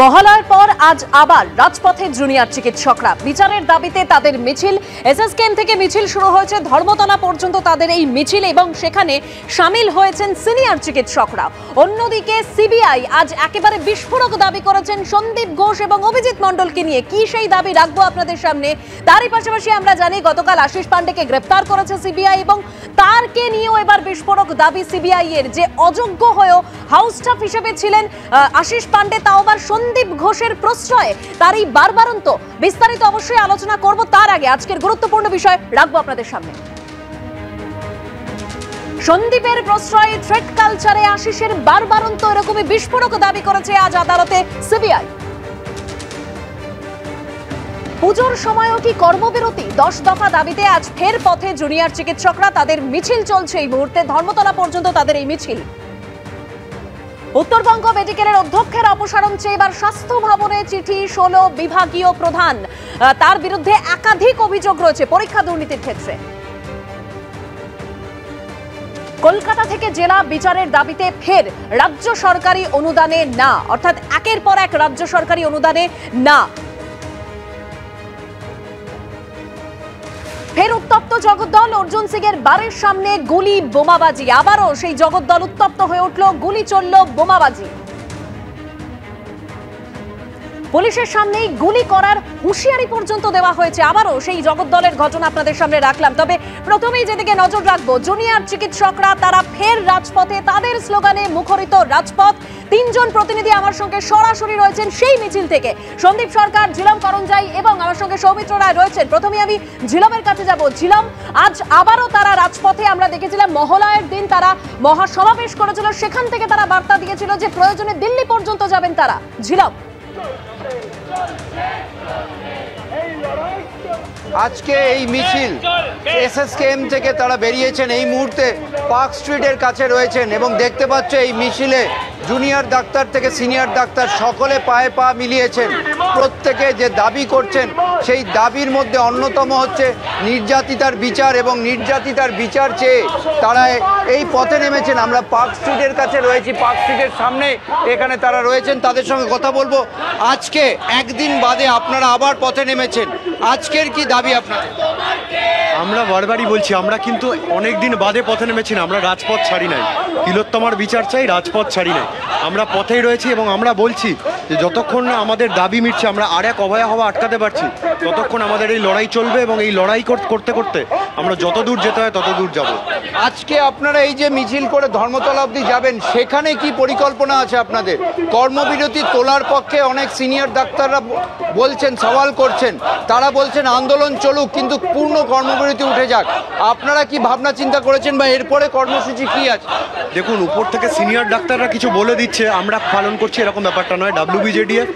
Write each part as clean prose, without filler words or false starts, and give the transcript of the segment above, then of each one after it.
মহালয়ার পর আজ আবার রাজপথে জুনিয়র চিকিৎসকরা বিচারের দাবিতে তাদের মিছিল। এসএসকেএম থেকে মিছিল শুরু হয়েছে ধর্মতলা পর্যন্ত তাদের এই মিছিল এবং সেখানে শামিল হয়েছেন সিনিয়র চিকিৎসকরা। অন্যদিকে সিবিআই আজ একেবারে বিস্ফোরক দাবি করেছেন সন্দীপ ঘোষ এবং অভিজিৎ মণ্ডলকে নিয়ে। কি সেই দাবি রাখবো আপনাদের সামনে। তারই পাশাপাশি আমরা জানি গতকাল আশিস পান্ডেকে গ্রেফতার করেছে সিবিআই এবং তারকে নিয়েও এবার বিস্ফোরক দাবি সিবিআই এর, যে অযোগ্য হয়েও হাউস স্টাফ হিসেবে ছিলেন আশিস পান্ডে, তাও আবার সন্দীপ ঘোষের প্রশ্রয়ে। তার এই বারবারন্ত বিস্তারিত অবশ্যই আলোচনা করব। তার আগে আজকের গুরুত্বপূর্ণ বিষয় রাখবো আপনাদের সামনে। সন্দীপের প্রশ্রয়ে থ্রেট কালচারে আশিসের বারবারন্ত এরকমই বিস্ফোরক দাবি করেছে আজ আদালতে সিবিআই। পুজোর সময়ও কি কর্মবিরতি? 10 দফা দাবিতে আজ ফের পথে জুনিয়র চিকিৎসকরা। তাদের মিছিল চলছে এই মুহূর্তে, ধর্মতলা পর্যন্ত তাদের এই মিছিল। উত্তরবঙ্গ মেডিকেলের অধ্যক্ষের অপসারণ চেয়ে এবার স্বাস্থ্য ভবনে চিঠি 16 বিভাগীয় প্রধান। তার বিরুদ্ধে একাধিক অভিযোগ রয়েছে পরীক্ষা দুর্নীতির ক্ষেত্রে। কলকাতা থেকে জেলা বিচারের দাবিতে ফের রাজ্য সরকারি অনুদানে না, অর্থাৎ একের পর এক রাজ্য সরকারি অনুদানে না। ফের উত্তপ্ত জগদ্দল। অর্জুন সিং এর বাড়ির সামনে গুলি বোমাবাজি। আবারও সেই জগদ্দল উত্তপ্ত হয়ে উঠল, গুলি চলল, বোমাবাজি। পুলিশের সামনেই গুলি করার হুঁশিয়ারি পর্যন্ত দেওয়া হয়েছে। আবারও সেই জগদ্দলের ঘটনা আপনাদের সামনে রাখলাম। তবে প্রথমেই যেদিকে নজর রাখবো, জুনিয়র চিকিৎসকরা তারা ফের রাজপথে। তাদের স্লোগানে মুখরিত রাজপথ। 3 জন প্রতিনিধি আমার সঙ্গে সরাসরি রয়েছেন সেই মিছিল থেকে। সন্দীপ সরকার, ঝিলম করঞ্জাই এবং আমার সঙ্গে সৌমিত্র রায় রয়েছেন। প্রথমে আমি ঝিলমের কাছে যাব। ঝিলম, আজ আবারও তারা রাজপথে। আমরা দেখেছিলাম মহালয়ার দিন তারা মহাসমাবেশ করেছিল, সেখান থেকে তারা বার্তা দিয়েছিল যে প্রয়োজনে দিল্লি পর্যন্ত যাবেন তারা। ঝিলম, আজকে এই মিছিল এসএসকেএম থেকে তারা বেরিয়েছেন, এই মুহূর্তে পার্ক স্ট্রিটের কাছে রয়েছেন এবং দেখতে পাচ্ছ এই মিছিলে জুনিয়র ডাক্তার থেকে সিনিয়র ডাক্তার সকলে পায়ে পা মিলিয়েছেন। প্রত্যেকে যে দাবি করছেন সেই দাবির মধ্যে অন্যতম হচ্ছে নির্যাতিতার বিচার, এবং নির্যাতিতার বিচার চেয়ে তারা এই পথে নেমেছেন। আমরা পার্ক স্ট্রিটের কাছে রয়েছি, পার্ক স্ট্রিটের সামনে এখানে তারা রয়েছেন, তাদের সঙ্গে কথা বলবো। আজকে একদিন বাদে আপনারা আবার পথে নেমেছেন, আজকের কি দাবি আপনার? আমরা বারবারই বলছি, আমরা কিন্তু অনেক দিন বাদে পথে নেমেছি না, আমরা রাজপথ ছাড়ি নাই। তিলোত্তমার বিচার চাই, রাজপথ ছাড়ি নাই, আমরা পথেই রয়েছি। এবং আমরা বলছি যে যতক্ষণ না আমাদের দাবি মিটছে, আমরা আর এক অভয়া হওয়া আটকাতে পারছি, ততক্ষণ আমাদের এই লড়াই চলবে। এবং এই লড়াই করতে করতে আমরা যত দূর যেতে হয় তত দূর যাব। আজকে আপনারা এই যে মিছিল করে ধর্মতলা অবধি যাবেন, সেখানে কি পরিকল্পনা আছে আপনাদের? কর্মবিরতি তোলার পক্ষে অনেক সিনিয়র ডাক্তাররা বলছেন, সওয়াল করছেন, তারা বলছেন আন্দোলন চলুক কিন্তু পূর্ণ কর্মবিরতি উঠে যাক। আপনারা কি ভাবনা চিন্তা করেছেন বা এরপরে কর্মসূচি কি আছে? দেখুন, উপর থেকে সিনিয়র ডাক্তাররা কিছু বলে দিচ্ছে, আমরা পালন করছি এরকম ব্যাপারটা নয়। WBJDF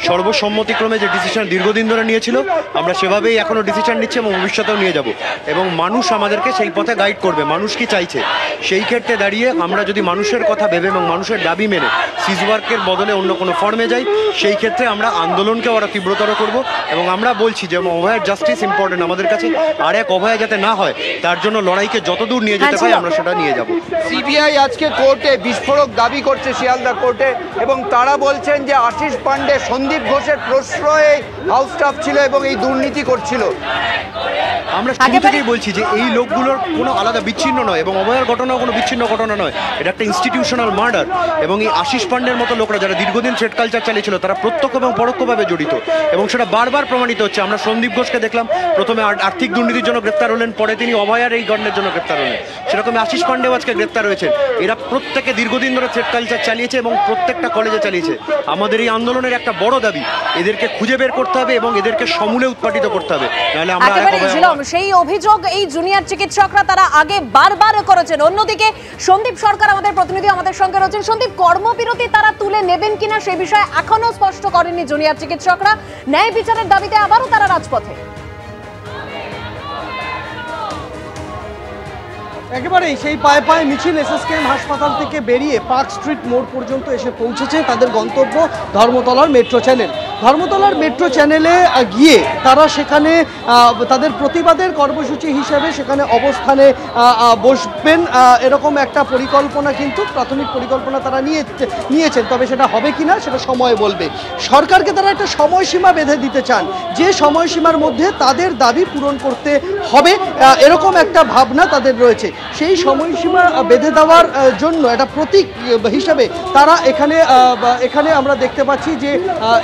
সর্বসম্মতিক্রমে যে ডিসিশন দীর্ঘদিন ধরে নিয়েছিল, আমরা সেভাবেই এখনও ডিসিশন নিচ্ছি এবং ভবিষ্যতেও নিয়ে যাব। এবং মানুষ আমাদেরকে সেই পথে গাইড করবে, মানুষ কি চাইছে সেই ক্ষেত্রে দাঁড়িয়ে আমরা যদি মানুষের কথা ভেবে এবং মানুষের দাবি মেনে সিজওয়ার্কের বদলে অন্য কোনো ফর্মে যাই, সেই ক্ষেত্রে আমরা আন্দোলনকে আরও তীব্রতর করব। এবং আমরা বলছি যে অভয়ার জাস্টিস ইম্পর্টেন্ট আমাদের কাছে, আর এক অভয়া যাতে না হয় তার জন্য লড়াইকে যত দূর নিয়ে যেতে হয় আমরা সেটা নিয়ে যাব। সিবিআই আজকে কোর্টে বিস্ফোরক দাবি করছে শিয়ালদা কোর্টে, এবং তারা বলছেন যে আশিস পান্ডে সন্দীপ ঘোষের প্রশ্রয়ে হাউস স্টাফ ছিল এবং এই দুর্নীতি করছিল। আমরা শুরু থেকেই বলছি যে এই লোকগুলোর কোনো আলাদা বিচ্ছিন্ন নয় এবং অভয়ার ঘটনাও কোনো বিচ্ছিন্ন ঘটনা নয়, এটা একটা ইনস্টিটিউশনাল মার্ডার। এবং এই আশিস পান্ডের মতো লোকরা যারা দীর্ঘদিন থ্রেট কালচার চালিয়েছিল, তারা প্রত্যক্ষ এবং পরোক্ষভাবে জড়িত এবং সেটা বারবার প্রমাণিত হচ্ছে। আমরা সন্দীপ ঘোষকে দেখলাম, প্রথমে আর্থিক দুর্নীতির জন্য গ্রেপ্তার হলেন, পরে তিনি অভয়ার এই গণ্ডের জন্য গ্রেপ্তার হলেন। সেরকম আশিস পান্ডেও আজকে গ্রেপ্তার হয়েছেন। এরা প্রত্যেকে দীর্ঘদিন ধরে থ্রেট কালচার চালিয়েছে এবং প্রত্যেকটা কলেজে চালিয়েছে। আমাদের এই আন্দোলনের একটা বড় দাবি, এদেরকে খুঁজে বের করতে হবে এবং এদেরকে সমূলে উৎপাটিত করতে হবে, নাহলে আমরা সেই অভিযোগ এই জুনিয়র চিকিৎসকরা তারা আগে বারবার করেছেন। অন্যদিকে সন্দীপ সরকার আমাদের প্রতিনিধি আমাদের সঙ্গে রয়েছেন। সন্দীপ, কর্মবিরতি তারা তুলে নেবেন কিনা সে বিষয়ে এখনো স্পষ্ট করেননি জুনিয়র চিকিৎসকরা। ন্যায় বিচারের দাবিতে আবারও তারা রাজপথে। একেবারেই সেই পায়ে পায়ে মিছিল এসএসকেএম হাসপাতাল থেকে বেরিয়ে পার্ক স্ট্রিট মোড় পর্যন্ত এসে পৌঁছেছে। তাদের গন্তব্য ধর্মতলার মেট্রো চ্যানেল। ধর্মতলার মেট্রো চ্যানেলে গিয়ে তারা সেখানে তাদের প্রতিবাদের কর্মসূচি হিসেবে সেখানে অবস্থানে বসবেন, এরকম একটা পরিকল্পনা কিন্তু প্রাথমিক পরিকল্পনা তারা নিয়েছেন। তবে সেটা হবে কিনা সেটা সময় বলবে। সরকারকে তারা একটা সময়সীমা বেঁধে দিতে চান, যে সময়সীমার মধ্যে তাদের দাবি পূরণ করতে হবে, এরকম একটা ভাবনা তাদের রয়েছে। সেই সময়সীমা বেঁধে দেওয়ার জন্য একটা প্রতীক হিসেবে তারা এখানে আমরা দেখতে পাচ্ছি যে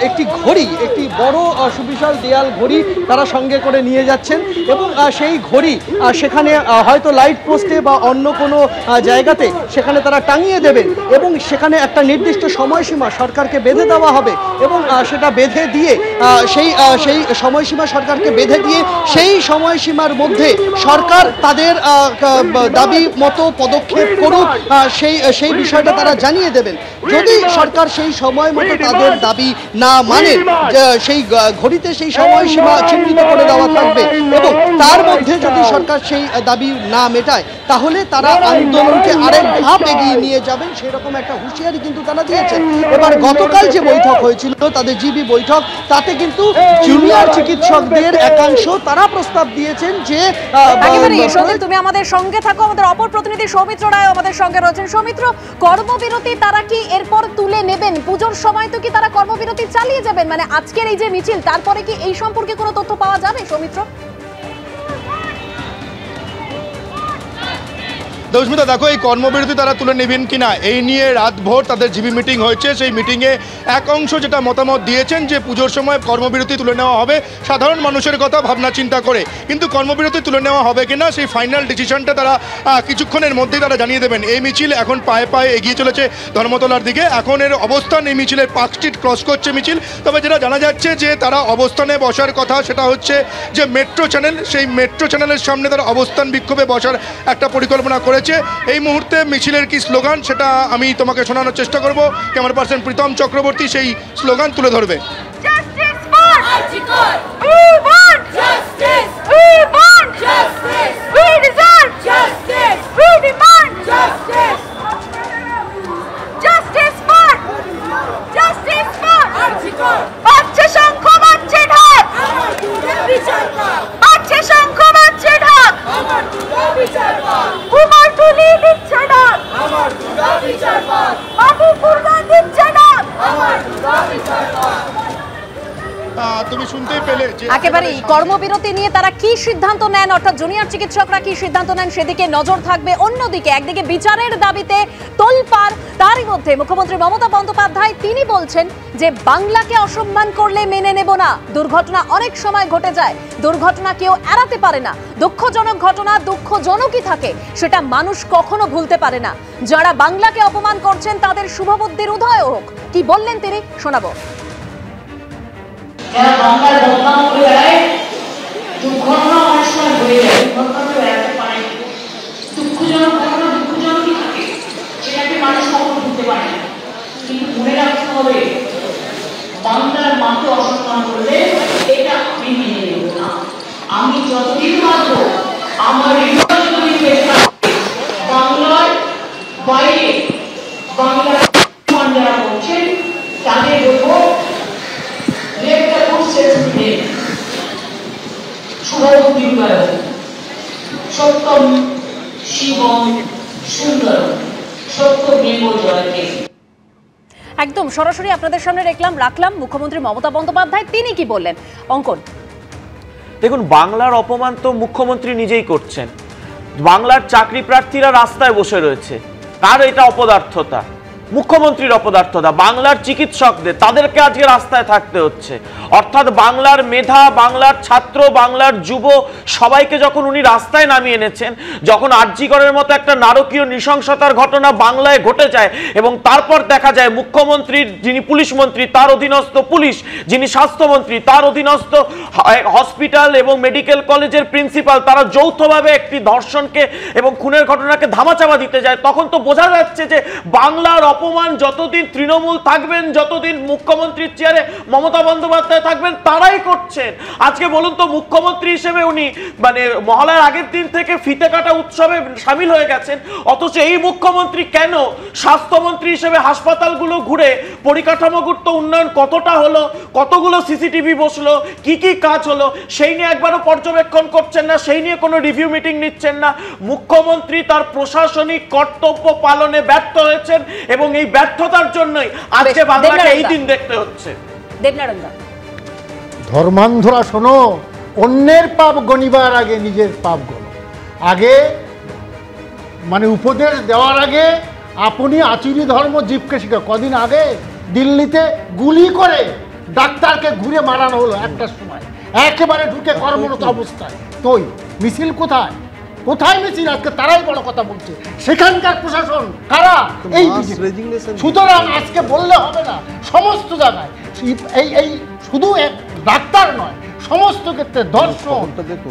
একটি ঘড়ি, একটি বড় সুবিশাল দেয়াল ঘড়ি তারা সঙ্গে করে নিয়ে যাচ্ছেন এবং সেই ঘড়ি সেখানে হয়তো লাইট পোস্টে বা অন্য কোনো জায়গাতে সেখানে তারা টাঙিয়ে দেবেন এবং সেখানে একটা নির্দিষ্ট সময়সীমা সরকারকে বেঁধে দেওয়া হবে এবং সেটা বেঁধে দিয়ে সেই সময়সীমা সরকারকে বেঁধে দিয়ে সেই সময়সীমার মধ্যে সরকার তাদের দাবি মতো পদক্ষেপ করুক, সেই বিষয়টা তারা জানিয়ে দেবেন। যদি সরকার সেই সময় মতো তাদের দাবি না মানে, সেই ঘড়িতে সেই সময়সীমা চিহ্নিত করে দেওয়া থাকবে এবং তার মধ্যে যদি সরকার সেই দাবি না মেটায় তাহলে তারা আন্দোলনকে আরেক ধাপ এগিয়ে নিয়ে যাবেন, সেরকম একটা হুঁশিয়ারি কিন্তু তারা দিয়েছেন। এবার গতকাল যে বৈঠক হয়েছিল তাদের জিবি বৈঠক, তাতে কিন্তু জুনিয়র চিকিৎসকদের একাংশ তারা প্রস্তাব দিয়েছেন যে তুমি আমাদের সঙ্গে থাকো। আমাদের অপর প্রতিনিধি সৌমিত্র রায় আমাদের সঙ্গে রয়েছেন। সৌমিত্র, কর্মবিরতি তারা কি এরপর তুলে নেবেন? পুজোর সময় তো কি তারা কর্মবিরতি চালিয়ে যাবেন? মানে আজকের এই যে মিছিল, তারপরে কি এই সম্পর্কে কোনো তথ্য পাওয়া যাবে সৌমিত্র? দৌস্মিতা, দেখো এই কর্মবিরতি তারা তুলে নেবেন কিনা এই নিয়ে রাতভর তাদের জিবি মিটিং হয়েছে। সেই মিটিংয়ে এক অংশ যেটা মতামত দিয়েছেন যে পুজোর সময় কর্মবিরতি তুলে নেওয়া হবে সাধারণ মানুষের কথা ভাবনা চিন্তা করে, কিন্তু কর্মবিরতি তুলে নেওয়া হবে কিনা সেই ফাইনাল ডিসিশনটা তারা কিছুক্ষণের মধ্যেই তারা জানিয়ে দেবেন। এই মিছিল এখন পায়ে পায়ে এগিয়ে চলেছে ধর্মতলার দিকে। এখন এর অবস্থান এই মিছিলের পার্ক স্ট্রিট ক্রস করছে মিছিল। তবে যেটা জানা যাচ্ছে যে তারা অবস্থানে বসার কথা সেটা হচ্ছে যে মেট্রো চ্যানেল, সেই মেট্রো চ্যানেলের সামনে তারা অবস্থান বিক্ষোভে বসার একটা পরিকল্পনা করে। এই মুহূর্তে মিছিলের কি স্লোগান সেটা আমি তোমাকে শোনানোর চেষ্টা করব। ক্যামেরা পার্সন প্রীতম চক্রবর্তী সেই স্লোগান তুলে ধরবে। তুমি শুনতেই পেলে যে একেবারেই কর্মবিরতি নিয়ে তারা কি সিদ্ধান্ত নেন, অর্থাৎ জুনিয়র চিকিৎসকরা কি সিদ্ধান্ত নেন সেদিকে নজর থাকবে। অন্যদিকে একদিকে বিচারের দাবিতে তোলপাড়, তারই মধ্যে মুখ্যমন্ত্রী মমতা বন্দ্যোপাধ্যায় তিনি বলছেন যে বাংলাকে অসম্মান করলে মেনে নেব না। দুর্ঘটনা অনেক সময় ঘটে যায়, দুর্ঘটনা কেউ এড়াতে পারে না। দুঃখজনক ঘটনা দুঃখজনকই থাকে, সেটা মানুষ কখনো ভুলতে পারে না। যারা বাংলাকে অপমান করছেন তাদের শুভবুদ্ধির উদয় হোক। কি বললেন তিনি, শোনাবো। যারা বাংলার বদনাম করে বেড়ায়, দুর্ঘটনা অনেক সময় হয়ে যায়, দুর্ঘটনা তো এড়াতে পারে। দুঃখজনক ঘটনা দুঃখজনকই থাকে, সেটাকে মানুষ কখনো ভুলতে পারে না। কিন্তু মনে রাখতে হবে বাংলার মাকে অসম্মান করলে এটা আমি মেনে নেব না। আমি যতদিন বাঁচব আমার হৃদয় যদি বেঁচে থাকে, বাংলার বাইরে বাংলার যারা করছেন তাদের উপর সত্যম শিবম সুন্দর সত্যমেব জয়তে। একদম সরাসরি আপনাদের সামনে রাখলাম মুখ্যমন্ত্রী মমতা বন্দ্যোপাধ্যায় তিনি কি বললেন। অঙ্কন, দেখুন, বাংলার অপমান তো মুখ্যমন্ত্রী নিজেই করছেন। বাংলার চাকরি প্রার্থীরা রাস্তায় বসে রয়েছে, কার এটা অপদার্থতা? মুখ্যমন্ত্রীর অপদার্থতা। বাংলার চিকিৎসকদের তাদেরকে আজকে রাস্তায় থাকতে হচ্ছে। অর্থাৎ বাংলার মেধা, বাংলার ছাত্র, বাংলার যুব সবাইকে যখন উনি রাস্তায় নামিয়ে এনেছেন, যখন আরজিকরের মতো একটা নারকীয় নৃশংসতার ঘটনা বাংলায় ঘটে যায় এবং তারপর দেখা যায় মুখ্যমন্ত্রীর যিনি পুলিশ মন্ত্রী তার অধীনস্থ পুলিশ, যিনি স্বাস্থ্যমন্ত্রী তার অধীনস্থ হসপিটাল এবং মেডিকেল কলেজের প্রিন্সিপাল, তারা যৌথভাবে একটি ধর্ষণকে এবং খুনের ঘটনাকে ধামাচাপা দিতে যায়, তখন তো বোঝা যাচ্ছে যে বাংলার অপমান যতদিন তৃণমূল থাকবেন, যতদিন মুখ্যমন্ত্রীর চেয়ারে মমতা বন্দ্যোপাধ্যায় থাকবেন, তারাই করছেন। আজকে বলুন তো, মুখ্যমন্ত্রী হিসেবে উনি মানে মহালয়ার আগের দিন থেকে ফিতে কাটা উৎসবে সামিল হয়ে গেছেন, অথচ এই মুখ্যমন্ত্রী কেন স্বাস্থ্যমন্ত্রী হিসেবে হাসপাতালগুলো ঘুরে পরিকাঠামোগত উন্নয়ন কতটা হলো, কতগুলো সিসিটিভি বসলো, কি কি কাজ হলো, সেই নিয়ে একবারও পর্যবেক্ষণ করছেন না, সেই নিয়ে কোনো রিভিউ মিটিং নিচ্ছেন না। মুখ্যমন্ত্রী তার প্রশাসনিক কর্তব্য পালনে ব্যর্থ হয়েছেন এবং এই ব্যর্থতার জন্যই আজকে বাংলাকে এই দিন দেখতে হচ্ছে। দেবনারায়ণ দা, ধর্মান্ধরা শোনো, অন্যের পাপ গণিবার আগে নিজের পাপ গণ। আগে মানে উপদেশ দেওয়ার আগে আপনি আচুরি ধর্ম জীবকে শিখে। কদিন আগে দিল্লিতে গুলি করে ডাক্তারকে ঘুরে মারানো হলো একটার সময়, একেবারে ঢুকে কর্মরত অবস্থায়। তোই মিছিল কোথায়, কোথায় মিছিল? আজকে তারাই বড় কথা বলছে। সেখানকার প্রশাসন কারা? এই সুতরাং আজকে বললে হবে না, সমস্ত জায়গায় এই শুধু এক ডাক্তার নয়, সমস্ত ক্ষেত্রে ধর্ষণ,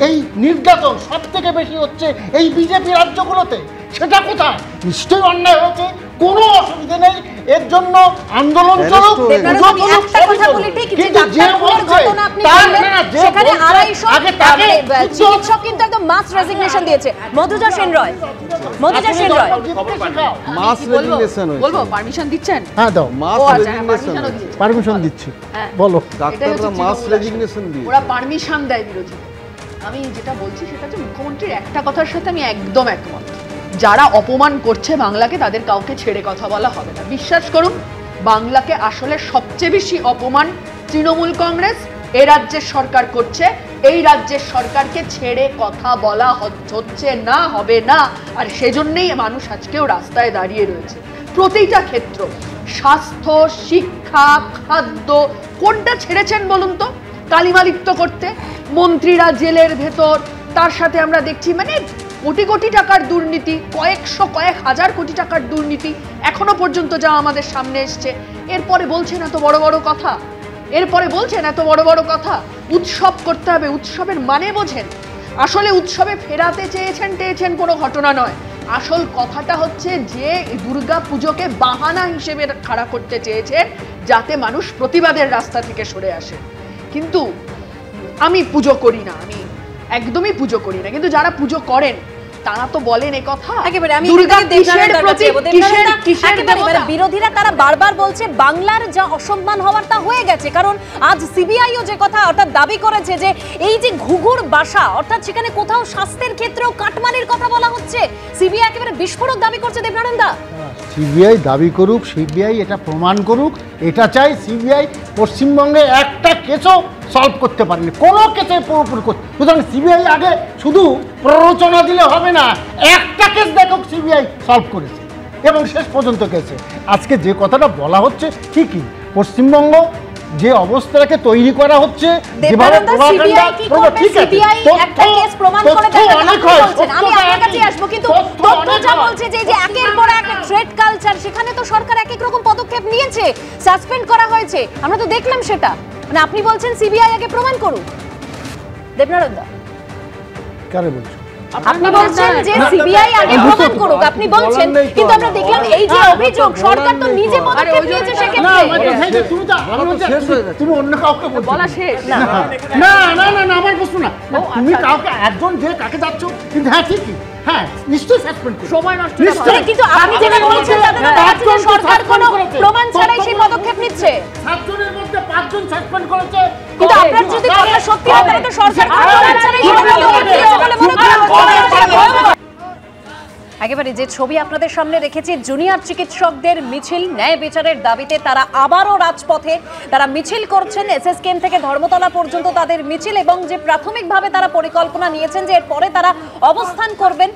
এই নির্যাতন সব থেকে বেশি হচ্ছে এই বিজেপি রাজ্যগুলোতে। সেটা কোথায়? নিশ্চয়ই অন্যায় হয়েছে, কোনো অসুবিধা নেই, এর জন্য আন্দোলন চলুক। চিকিৎসক কিন্তু একদম মাস রেজিগনেশন দিয়েছে। মধুজা সেন রয়, মধুজা সেন রয়, মাস রেজিগনেশন হয়েছে, বলবো পারমিশন দিচ্ছেন? হ্যাঁ দাও, মাস রেজিগনেশন, পারমিশন দিচ্ছি, বলো। ডাক্তাররা মাস রেজিগনেশন দিয়ে ওরা পারমিশন দেয় বিরোধী। আমি যেটা বলছি সেটা হচ্ছে মুখ্যমন্ত্রীর একটা কথার সাথে আমি একদম একমত, যারা অপমান করছে বাংলাকে তাদের কাউকে ছেড়ে কথা বলা হবে না। বিশ্বাস করুন, বাংলাকে আসলে সবচেয়ে বেশি অপমান তৃণমূল কংগ্রেস এই রাজ্যের সরকার করছে। এই রাজ্যের সরকারকে ছেড়ে কথা বলা হচ্ছে না, হবে না। আর সেজন্যই মানুষ আজকেও রাস্তায় দাঁড়িয়ে রয়েছে। প্রতিটা ক্ষেত্র, স্বাস্থ্য, শিক্ষা, খাদ্য, কোনটা ছেড়েছেন বলুন তো? কালিমালিপ্ত করতে মন্ত্রীরা জেলের ভেতর, তার সাথে আমরা দেখছি মানে কোটি কোটি টাকার দুর্নীতি, কয়েক হাজার কোটি টাকার দুর্নীতি এখনো পর্যন্ত যা আমাদের সামনে এসছে। এরপরে বলছেন এত বড় বড় কথা, এরপরে বলছেন এত বড় বড় কথা। উৎসব করতে হবে, উৎসবের মানে বোঝেন? আসলে উৎসবে ফেরাতে চেয়েছেন কোনো ঘটনা নয়। আসল কথাটা হচ্ছে যে দুর্গা পুজোকে বাহানা হিসেবে খাড়া করতে চেয়েছেন যাতে মানুষ প্রতিবাদের রাস্তা থেকে সরে আসে। কিন্তু আমি পুজো করি না, আমি একদমই পুজো করি না, কিন্তু যারা পুজো করেন তারা তো বলেন এই কথা। একেবারে আমি বিরোধীরা তারা বারবার বলছে বাংলার যা অসম্মান হওয়ার তা হয়ে গেছে, কারণ আজ সিবিআইও যে কথা অর্থাৎ দাবি করেছে যে এই যে ঘুঘুর বাসা, অর্থাৎ সেখানে কোথাও স্বাস্থ্যের ক্ষেত্রেও কাটমানির কথা বলা হচ্ছে। সিবিআই একেবারে বিস্ফোরক দাবি করছে। দেবনারায়ণ দা, সিবিআই দাবি করুক, সিবিআই এটা প্রমাণ করুক, এটা চাই। সিবিআই পশ্চিমবঙ্গে একটা কেসও সলভ করতে পারেনি, কোনো কেসে পুরোপুরি করতে। সুতরাং সিবিআই আগে শুধু প্ররোচনা দিলে হবে না, একটা কেস দেখুক সিবিআই সলভ করেছে এবং শেষ পর্যন্ত কেসে। আজকে যে কথাটা বলা হচ্ছে ঠিকই, পশ্চিমবঙ্গ যে অবস্থাটাকে তৈরি করা হচ্ছে, যেভাবে সেখানে তো সরকার এক এক রকম পদক্ষেপ নিয়েছে, সাসপেন্ড করা হয়েছে, আমরা তো দেখলাম সেটা। মানে আপনি বলছেন সিবিআই আগে প্রমাণ করুক। দেবনারায়ণ দা, কারে বলছো? আপনি বলছেন যে সিবিআই আগে প্রমাণ করুক, আপনি বলছেন, কিন্তু আমরা দেখলাম এই যে অভিযোগ সরকার তো নিজে পদক্ষেপ নিয়েছে সেক্ষেত্রে। তুমি অন্য কাউকে বলা শেষ না না না না না, আমার প্রশ্ন না, তুমি কাউকে একজন যে কাকে যাচ্ছ, কিন্তু হ্যাঁ ঠিকই, হ্যাঁ নিশ্চয়ই সাসপেন্ড করো, সময় নষ্ট নিশ্চয়ই, কিন্তু আপনি যেটা বলছেন তাতে সরকার কোনো প্রমাণ ছাড়াই সেই পদক্ষেপ নিচ্ছে। 7 জনের মধ্যে 5 জন সাসপেন্ড করেছে, কিন্তু আপনার যদি কথা সত্যি হয় তাহলে তো সরকার প্রমাণ ছাড়াই সেই পদক্ষেপ নিচ্ছে বলে মনে করা হচ্ছে। একেবারে যে ছবি আপনাদের সামনে রেখেছি, জুনিয়র চিকিৎসকদের মিছিল, ন্যায় বিচারের দাবিতে তারা আবারও রাজপথে, তারা মিছিল করছেন। এসএসকেএম থেকে ধর্মতলা পর্যন্ত তাদের মিছিল, এবং যে প্রাথমিকভাবে তারা পরিকল্পনা নিয়েছেন যে এরপরে তারা অবস্থান করবেন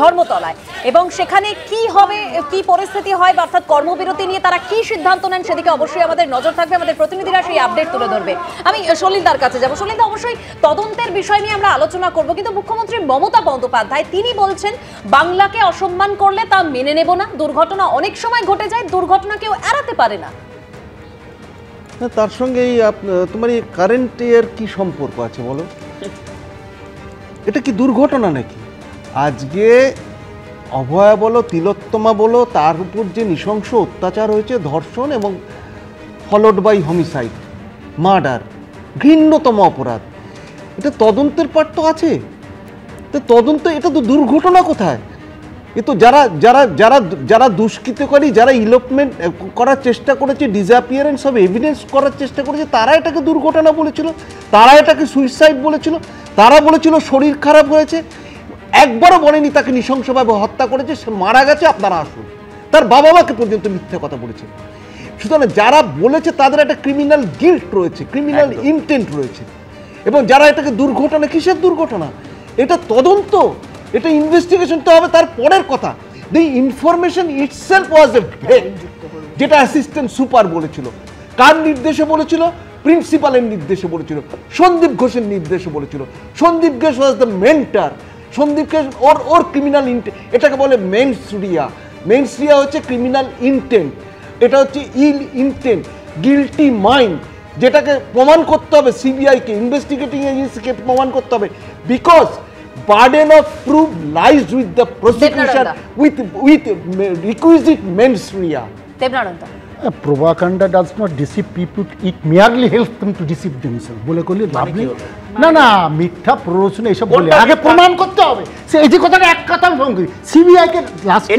ধর্মতলায়, এবং সেখানে কি হবে, কি পরিস্থিতি হয়, অর্থাৎ কর্মবিরতি নিয়ে তারা কি সিদ্ধান্ত নেন সেদিকে অবশ্যই আমাদের নজর থাকবে। আমাদের প্রতিনিধিরা সেই আপডেট তুলে ধরবে। আমি সলিলদার কাছে যাব। সলিলদা, অবশ্যই তদন্তের বিষয় নিয়ে আমরা আলোচনা করব, কিন্তু মুখ্যমন্ত্রী মমতা বন্দ্যোপাধ্যায় তিনি বলছেন বাংলাকে অসম্মান করলে তা মেনে নেব না। দুর্ঘটনা অনেক সময় ঘটে যায়, দুর্ঘটনা কেউ এড়াতে পারে না। তার সঙ্গে এই তোমার এই কারেন্ট এর কি সম্পর্ক আছে বলো? এটা কি দুর্ঘটনা নাকি? আজকে অভয়া বলো, তিলোত্তমা বলো, তার উপর যে নৃশংস অত্যাচার হয়েছে, ধর্ষণ এবং ফলোড বাই হোমিসাইড, মার্ডার, ঘৃণ্যতম অপরাধ, এটা তদন্তের পার্ট তো আছে। তো তদন্ত, এটা তো দুর্ঘটনা কোথায়? এ তো যারা যারা যারা যারা দুষ্কৃতকারী, যারা ইলোপমেন্ট করার চেষ্টা করেছে, ডিসঅ্যাপিয়ারেন্স অফ এভিডেন্স করার চেষ্টা করেছে, তারা এটাকে দুর্ঘটনা বলেছিল, তারা এটাকে সুইসাইড বলেছিল, তারা বলেছিল শরীর খারাপ হয়েছে। একবারও বলেনি তাকে নৃশংসভাবে হত্যা করেছে, সে মারা গেছে, আপনারা আসুন। তার বাবা মাকে পর্যন্ত মিথ্যা কথা বলেছে। সুতরাং যারা বলেছে তাদের একটা ক্রিমিনাল গিল্ট রয়েছে, ক্রিমিনাল ইনটেন্ট রয়েছে। এবং যারা এটাকে দুর্ঘটনা, কিসের দুর্ঘটনা? এটা তদন্ত, এটা ইনভেস্টিগেশন তো হবে, তার পরের কথা। দি ইনফরমেশন ইটসেলফ ওয়াজ এ ভেট, যেটা অ্যাসিস্ট্যান্ট সুপার বলেছিল। কার নির্দেশে বলেছিল? প্রিন্সিপালের নির্দেশে বলেছিল, সন্দীপ ঘোষের নির্দেশে বলেছিল। Sandip Ghosh was the mentor. Sandip Ghosh ওর ক্রিমিনাল ইনটেন্ট, এটাকে বলে মেনসরিয়া। মেনসরিয়া হচ্ছে ক্রিমিনাল ইনটেন্ট, এটা হচ্ছে ইল ইনটেন্ট, গিল্টি মাইন্ড, যেটাকে প্রমাণ করতে হবে সিবিআইকে, ইনভেস্টিগেটিং এজেন্সিকে প্রমাণ করতে হবে। Because burden of proof lies with the prosecution with requisite mens rea. দেবনানন্দ, Propaganda does not deceive people, it merely helps them to deceive themselves. বলে করলে লাভ নেই। না না, মিথ্যা প্ররোচনা এসব বলে আগে প্রমাণ করতে হবে। সে এই যে কথাটা এক কথা আমি ফোন করি সিবিআই কে লাস্টে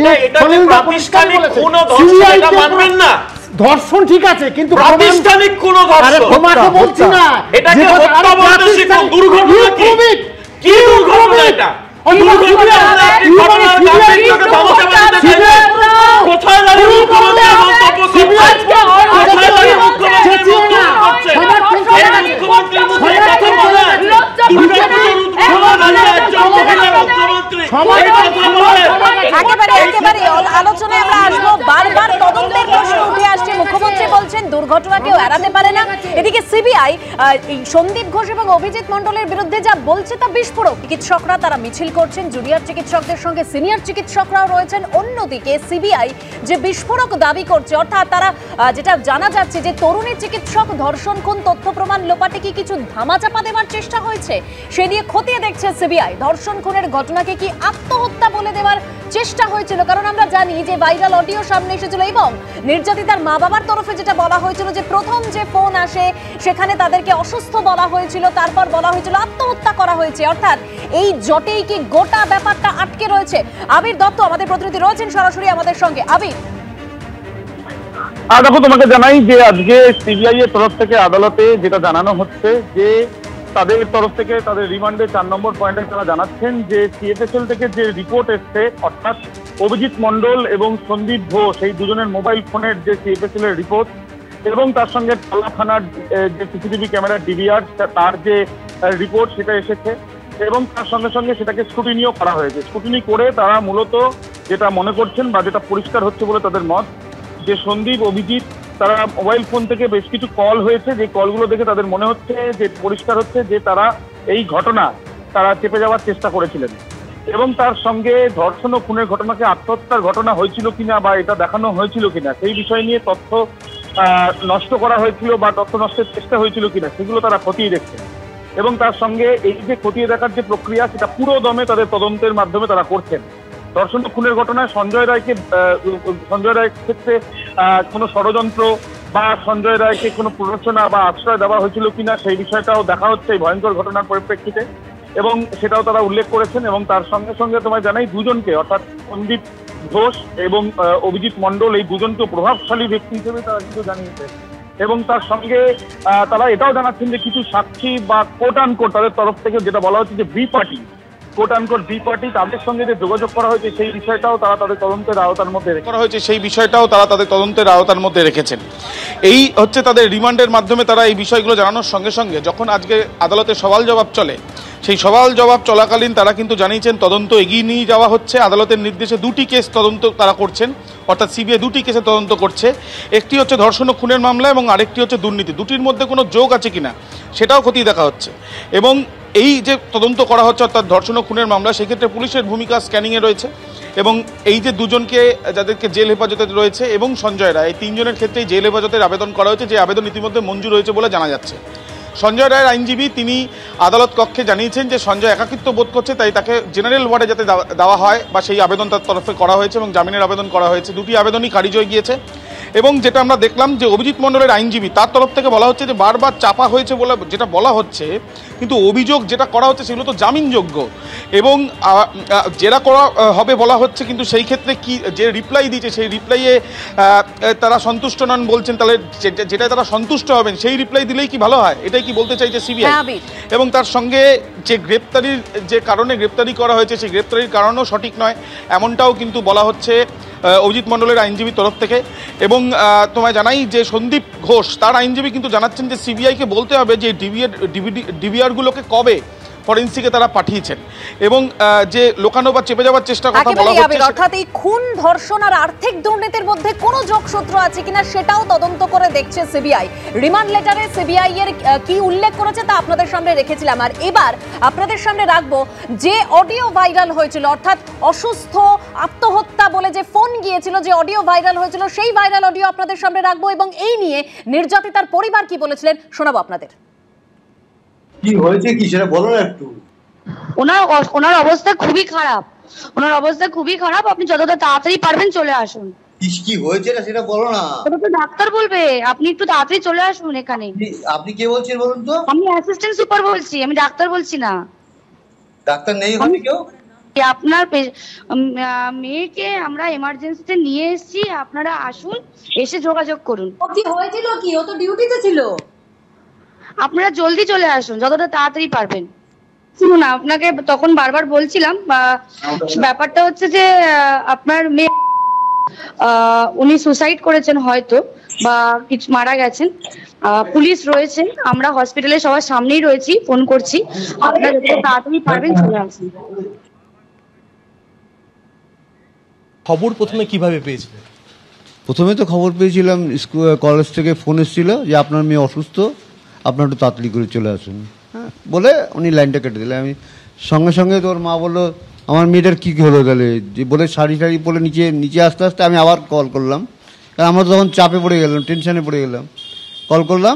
সিবিআই কে মানবেন না। ধর্ষণ ঠিক আছে, কিন্তু প্রাতিষ্ঠানিক কোন ধর্ষণ, আরে তোমাকে বলছি না, এটাকে হত্যা বলতে শিখুন। দুর্ঘটনা কি? কি দুর্ঘটনা এটা? দুর্ঘটনা আপনি ঘটনার গাফিলতিকে ধামাচাপা দিতে চাইছেন। কোথায় দাঁড়িয়ে মুখ্যমন্ত্রী মন্তব্য করছেন? কোথায় দাঁড়িয়ে মুখ্যমন্ত্রী মন্তব্য করছেন? মুখ্যমন্ত্রীর মুখে কথা বলেন। দুর্গাপুজোর উদ্বোধন দাঁড়িয়ে একজন মহিলা মুখ্যমন্ত্রী একেবারে আলোচনায় আমরা আসবো। বারবার তদন্তের প্রশ্ন উঠে আসছে, মুখ্যমন্ত্রী বলছেন দুর্ঘটনা কেউ এড়াতে পারে না। এদিকে সিবিআই সন্দীপ ঘোষ এবং অভিজিৎ মণ্ডলের বিরুদ্ধে যা বলছে তা বিস্ফোরক। চিকিৎসকরা তারা মিছিল করছেন, জুনিয়র চিকিৎসকদের সঙ্গে সিনিয়র চিকিৎসকরাও রয়েছেন। অন্যদিকে সিবিআই যে বিস্ফোরক দাবি করছে, অর্থাৎ তারা যেটা জানা যাচ্ছে যে তরুণী চিকিৎসক ধর্ষণ খুন তথ্য প্রমাণ লোপাটে কি কিছু ধামাচাপা দেওয়ার চেষ্টা হয়েছে, সে নিয়ে খতিয়ে দেখছে সিবিআই। ধর্ষণ খুনের ঘটনাকে কি আত্মহত্যা বলে দেওয়ার চেষ্টা হয়েছিল? কারণ আমরা জানি যে ভাইরাল অডিও সামনে এসেছিল এবং নির্যাতিতার মা বাবার তরফে যেটা বলা হয়েছিল যে প্রথম যে ফোন আসে সেখানে তাদেরকে অসুস্থ বলা হয়েছিল, তারপর বলা হয়েছিল আত্মহত্যা করা হয়েছে। অর্থাৎ এই জটেই কি গোটা ব্যাপারটা আটকে রয়েছে? আবির দত্ত আমাদের প্রতিনিধি রয়েছেন সরাসরি আমাদের সঙ্গে। আবির, দেখো, তোমাকে জানাই যে আজকে সিবিআই এর তরফ থেকে আদালতে যেটা জানানো হচ্ছে যে তাদের তরফ থেকে তাদের রিমান্ডে 4 নম্বর পয়েন্টে তারা জানাচ্ছেন যে সিএফএসএল থেকে যে রিপোর্ট এসছে, অর্থাৎ অভিজিৎ মণ্ডল এবং সন্দীপ ঘোষ এই দুজনের মোবাইল ফোনের যে সিএফএসএল এর রিপোর্ট এবং তার সঙ্গে টালা থানার যে সিসিটিভি ক্যামেরার ডিভিআর তার যে রিপোর্ট সেটা এসেছে এবং তার সঙ্গে সঙ্গে সেটাকে স্ক্রুটিনিও করা হয়েছে। স্ক্রুটিনি করে তারা মূলত যেটা মনে করছেন বা যেটা পরিষ্কার হচ্ছে বলে তাদের মত, যে সন্দীপ অভিজিৎ তারা মোবাইল ফোন থেকে বেশ কিছু কল হয়েছে, যে কলগুলো দেখে তাদের মনে হচ্ছে যে পরিষ্কার হচ্ছে যে তারা এই ঘটনা তারা চেপে যাওয়ার চেষ্টা করেছিলেন এবং তার সঙ্গে ধর্ষণ ও খুনের ঘটনাকে আত্মহত্যার ঘটনা হয়েছিল কিনা বা এটা দেখানো হয়েছিল কিনা সেই বিষয় নিয়ে তথ্য নষ্ট করা হয়েছিল বা তথ্য নষ্টের চেষ্টা হয়েছিল কিনা সেগুলো তারা খতিয়ে দেখছে এবং তার সঙ্গে এই যে খতিয়ে দেখার যে প্রক্রিয়া সেটা পুরো দমে তাদের তদন্তের মাধ্যমে তারা করছেন। ধর্ষণ ও খুনের ঘটনায় সঞ্জয় রায়ের ক্ষেত্রে কোনো ষড়যন্ত্র বা সঞ্জয় রায়কে কোনো প্ররোচনা বা আশ্রয় দেওয়া হয়েছিল কিনা সেই বিষয়টাও দেখা হচ্ছে এই ভয়ঙ্কর ঘটনার পরিপ্রেক্ষিতে এবং সেটাও তারা উল্লেখ করেছেন এবং তার সঙ্গে সঙ্গে তোমায় জানাই দুজনকে অর্থাৎ সন্দীপ ঘোষ এবং অভিজিৎ মণ্ডল এই দুজনকে প্রভাবশালী ব্যক্তি হিসেবে তারা কিন্তু জানিয়েছে এবং তার সঙ্গে তারা এটাও জানাচ্ছেন যে কিছু সাক্ষী বা কোট আনকোট তাদের তরফ থেকে যেটা বলা হচ্ছে যে B party, quote unquote B party, তাদের সঙ্গে যে যোগাযোগ করা হয়েছে সেই বিষয়টাও তারা তাদের তদন্তের আওতার মধ্যে রেখেছেন। এই হচ্ছে তাদের রিমান্ডের মাধ্যমে তারা এই বিষয়গুলো জানানোর সঙ্গে সঙ্গে যখন আজকে আদালতে সওয়াল জবাব চলে, সেই সওয়াল জবাব চলাকালীন তারা কিন্তু জানিয়েছেন তদন্ত এগিয়ে নিয়ে যাওয়া হচ্ছে। আদালতের নির্দেশে 2টি কেস তদন্ত তারা করছেন, অর্থাৎ সিবিআই 2টি কেসে তদন্ত করছে। একটি হচ্ছে ধর্ষণ ও খুনের মামলা এবং আরেকটি হচ্ছে দুর্নীতি। দুটির মধ্যে কোনো যোগ আছে কিনা সেটাও খতিয়ে দেখা হচ্ছে এবং এই যে তদন্ত করা হচ্ছে অর্থাৎ ধর্ষণ ও খুনের মামলা, সেক্ষেত্রে পুলিশের ভূমিকা স্ক্যানিংয়ে রয়েছে এবং এই যে দুজনকে যাদেরকে জেল হেফাজতে রয়েছে এবং সঞ্জয় রায়, এই 3 জনের ক্ষেত্রেই জেল হেফাজতের আবেদন করা হয়েছে, যে আবেদন ইতিমধ্যে মঞ্জুর হয়েছে বলে জানা যাচ্ছে। সঞ্জয় রায়ের আইনজীবী তিনি আদালত কক্ষে জানিয়েছেন যে সঞ্জয় একাকিত্ব বোধ করছে, তাই তাকে জেনারেল ওয়ার্ডে যাতে দেওয়া হয় বা সেই আবেদন তার তরফে করা হয়েছে এবং জামিনের আবেদন করা হয়েছে। দুটি আবেদনই খারিজ হয়ে গিয়েছে। এবং যেটা আমরা দেখলাম যে অভিজিৎ মণ্ডলের আইনজীবী তার তরফ থেকে বলা হচ্ছে যে বারবার চাপা হয়েছে বলে যেটা বলা হচ্ছে, কিন্তু অভিযোগ যেটা করা হচ্ছে সেগুলো তো জামিনযোগ্য এবং জেরা করা হবে বলা হচ্ছে, কিন্তু সেই ক্ষেত্রে কি যে রিপ্লাই দিয়েছে সেই রিপ্লাইয়ে তারা সন্তুষ্ট নন বলছেন। তাহলে যেটা তারা সন্তুষ্ট হবেন সেই রিপ্লাই দিলেই কি ভালো হয়, এটাই কি বলতে চাইছে সিবিআই? এবং তার সঙ্গে যে গ্রেপ্তারির যে কারণে গ্রেপ্তারি করা হয়েছে সেই গ্রেপ্তারির কারণও সঠিক নয়, এমনটাও কিন্তু বলা হচ্ছে অভিজিৎ মণ্ডলের আইনজীবীর তরফ থেকে। এবং তোমায় জানাই যে সন্দীপ ঘোষ তার আইনজীবী কিন্তু জানাচ্ছেন যে সিবিআইকে বলতে হবে যে ডিভিআরগুলোকে কবে ফরেন্সিকে তারা পাঠিয়েছেন এবং যে লোকানো বা চেপে যাওয়ার চেষ্টা কথা বলা হচ্ছে, অর্থাৎ এই খুন, ধর্ষণ আর আর্থিক দুর্নীতির মধ্যে কোনো যোগসূত্র আছে কিনা সেটাও তদন্ত করে দেখছে সিবিআই। রিমান্ড লেটারে সিবিআই এর কি উল্লেখ করেছে তা আপনাদের সামনে রেখেছিলাম, আর এবার আপনাদের সামনে রাখবো যে অডিও ভাইরাল হয়েছিল, অর্থাৎ অসুস্থ, আত্মহত্যা বলে যে ফোন গিয়েছিল, যে অডিও ভাইরাল হয়েছিল সেই ভাইরাল অডিও আপনাদের সামনে রাখবো এবং এই নিয়ে নির্যাতিতার পরিবার কি বলেছিলেন শোনাবো আপনাদের। কি হয়েছে কি সেটা বলো না একটু। ওনার অবস্থা খুবই খারাপ, আপনি যতটা তাড়াতাড়ি পারবেন চলে আসুন। কি হয়েছে না সেটা বলো না। ওটা তো ডাক্তার বলবে, আপনি একটু তাড়াতাড়ি চলে আসুন এখানে। আপনি কে বলছেন বলুন তো? আমি অ্যাসিস্ট্যান্ট সুপার বলছি, আমি ডাক্তার বলছি না। ডাক্তার নেই হবে কেউ? আপনার মেয়েকে আমরা এমার্জেন্সিতে নিয়ে এসেছি, আপনারা আসুন, এসে যোগাযোগ করুন। কি হয়েছিল কি? ও তো ডিউটিতে ছিল। আপনারা জলদি চলে আসুন যতটা তাড়াতাড়ি পারবেন। শুনুন, আপনাকে তখন বারবার বলছিলাম, ব্যাপারটা হচ্ছে যে আপনার মেয়ে উনি সুসাইড করেছেন হয়তো বা কিছু মারা গেছেন। পুলিশ রয়েছে, আমরা হসপিটালে সবার সামনেই রয়েছি, ফোন করছি, আপনারা যত তাড়াতাড়ি পারবেন চলে আসুন। খবর প্রথমে কিভাবে পেয়েছিলেন? প্রথমে তো খবর পেয়েছিলাম কলেজ থেকে ফোন এসেছিল যে আপনার মেয়ে অসুস্থ, আপনার একটু তাড়াতাড়ি করে চলে আসুন, হ্যাঁ বলে উনি লাইনটা কেটে দিলেন। আমি সঙ্গে সঙ্গে তোর মা বললো আমার মেয়েটার কী হলো তাহলে, যে বলে শাড়ি টাড়ি পরে নিচে আসতে আসতে আমি আবার কল করলাম, কারণ আমরা তো তখন চাপে পড়ে গেলাম, টেনশানে পড়ে গেলাম। কল করলাম,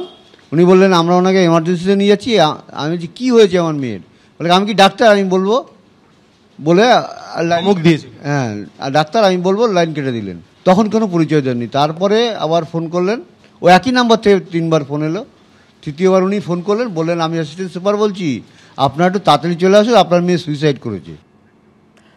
উনি বললেন আমরা ওনাকে এমার্জেন্সিতে নিয়ে যাচ্ছি। আমি বলছি কী হয়েছে আমার মেয়ের? বলে আমি কি ডাক্তার, আমি বলবো বলে মুখ দিয়েছি, হ্যাঁ ডাক্তার আমি বলবো, লাইন কেটে দিলেন। তখন কোনো পরিচয় দেননি। তারপরে আবার ফোন করলেন, ও একই নাম্বার থেকে 3বার ফোন এলো। তৃতীয়বার উনি ফোন করলেন, বললেন আমি অ্যাসিস্ট্যান্ট সুপার বলছি, আপনার একটু তাড়াতাড়ি চলে আসুন, আপনার মেয়ে সুইসাইড করেছে।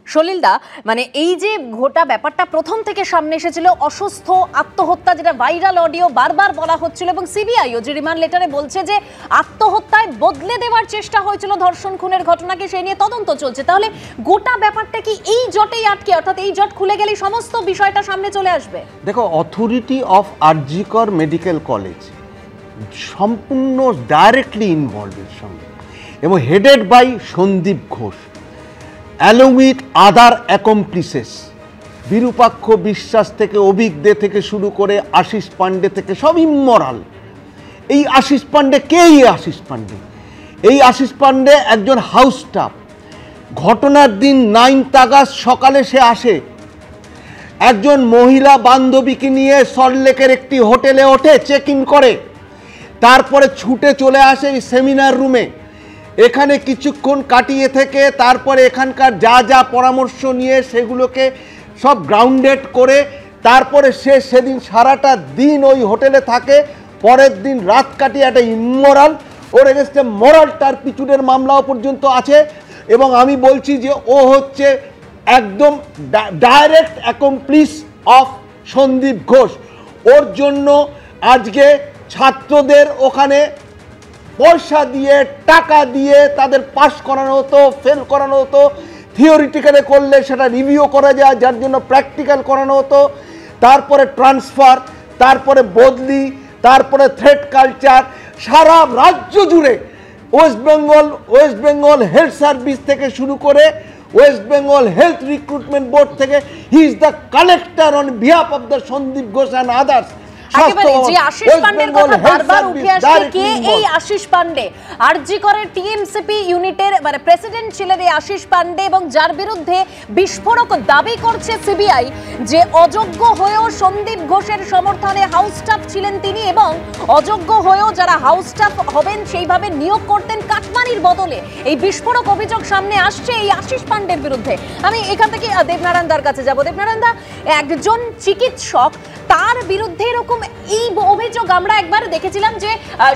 সলিলদা, মানে এই যে গোটা ব্যাপারটা প্রথম থেকে সামনে এসেছিল, অসুস্থ, আত্মহত্যা, যেটা ভাইরাল অডিও বারবার বলা হচ্ছিল এবং সিবিআইও যে রিমান্ড লেটারে বলছে যে আত্মহত্যায় বদলে দেওয়ার চেষ্টা হয়েছিল ধর্ষণ খুনের ঘটনাকে, সেই নিয়ে তদন্ত চলছে। তাহলে গোটা ব্যাপারটা কি এই জটেই আটকে, অর্থাৎ এই জট খুলে গেলেই সমস্ত বিষয়টা সামনে চলে আসবে? দেখো, authority of RG Kar medical college সম্পূর্ণ ডাইরেক্টলি ইনভলভ এর সঙ্গে এবং headed by Sandeep Ghosh along with other accomplices, Virupaksha বিশ্বাস থেকে অভিক দে থেকে শুরু করে আশিস পান্ডে থেকে সব ইমোরাল। এই আশিস পান্ডে কে? এই আশিস পান্ডে একজন হাউস স্টাফ। ঘটনার দিন 9 আগস্ট সকালে সে আসে, একজন মহিলা বান্ধবীকে নিয়ে সল্টলেকের একটি হোটেলে ওঠে, চেক ইন করে, তারপরে ছুটে চলে আসে এই সেমিনার রুমে। এখানে কিছুক্ষণ কাটিয়ে থেকে তারপরে এখানকার যা যা পরামর্শ নিয়ে সেগুলোকে সব গ্রাউন্ডেড করে তারপরে সে সেদিন সারাটা দিন ওই হোটেলে থাকে। পরের দিন রাত কাটিয়ে একটা ইমোরাল, ওর এগেনস্টে মোরাল টার্পিচুডের মামলাও পর্যন্ত আছে। এবং আমি বলছি যে ও হচ্ছে একদম direct accomplice of Sandip Ghosh. ওর জন্য আজকে ছাত্রদের ওখানে পয়সা দিয়ে, টাকা দিয়ে তাদের পাস করানো হতো, ফেল করানো হতো, থিওরিটিক্যালে করলে সেটা রিভিউ করা যায়, যার জন্য প্র্যাকটিক্যাল করানো হতো, তারপরে ট্রান্সফার, তারপরে বদলি, তারপরে থ্রেড কালচার। সারা রাজ্য জুড়ে ওয়েস্ট বেঙ্গল হেলথ সার্ভিস থেকে শুরু করে West Bengal health recruitment board থেকে he is the collector on behalf of the Sandip Ghosh and others. একেবারে যে আশিস পান্ডের কথা বারবার উঠে আসছে, কে এই আশিস পান্ডে? আরজি করের টিএমসিপি ইউনিটের মানে প্রেসিডেন্ট ছিলেন এই আশিস পান্ডে, এবং যার বিরুদ্ধে বিস্ফোরক দাবি করছে সিবিআই যে অযোগ্য হয়েও সন্দীপ ঘোষের সমর্থনে হাউস স্টাফ ছিলেন তিনি, এবং অযোগ্য হয়েও যারা হাউস স্টাফ হবেন সেইভাবে নিয়োগ করতেন কাটমানির বদলে। এই বিস্ফোরক অভিযোগ সামনে আসছে এই আশিস পান্ডের বিরুদ্ধে। আমি এখান থেকে দেবনারায়ণ দার কাছে যাব। দেবনারায়ণ দা, একজন চিকিৎসক, তার বিরুদ্ধে এরকম এই অভিযোগ আমরা একবার দেখেছিলাম যে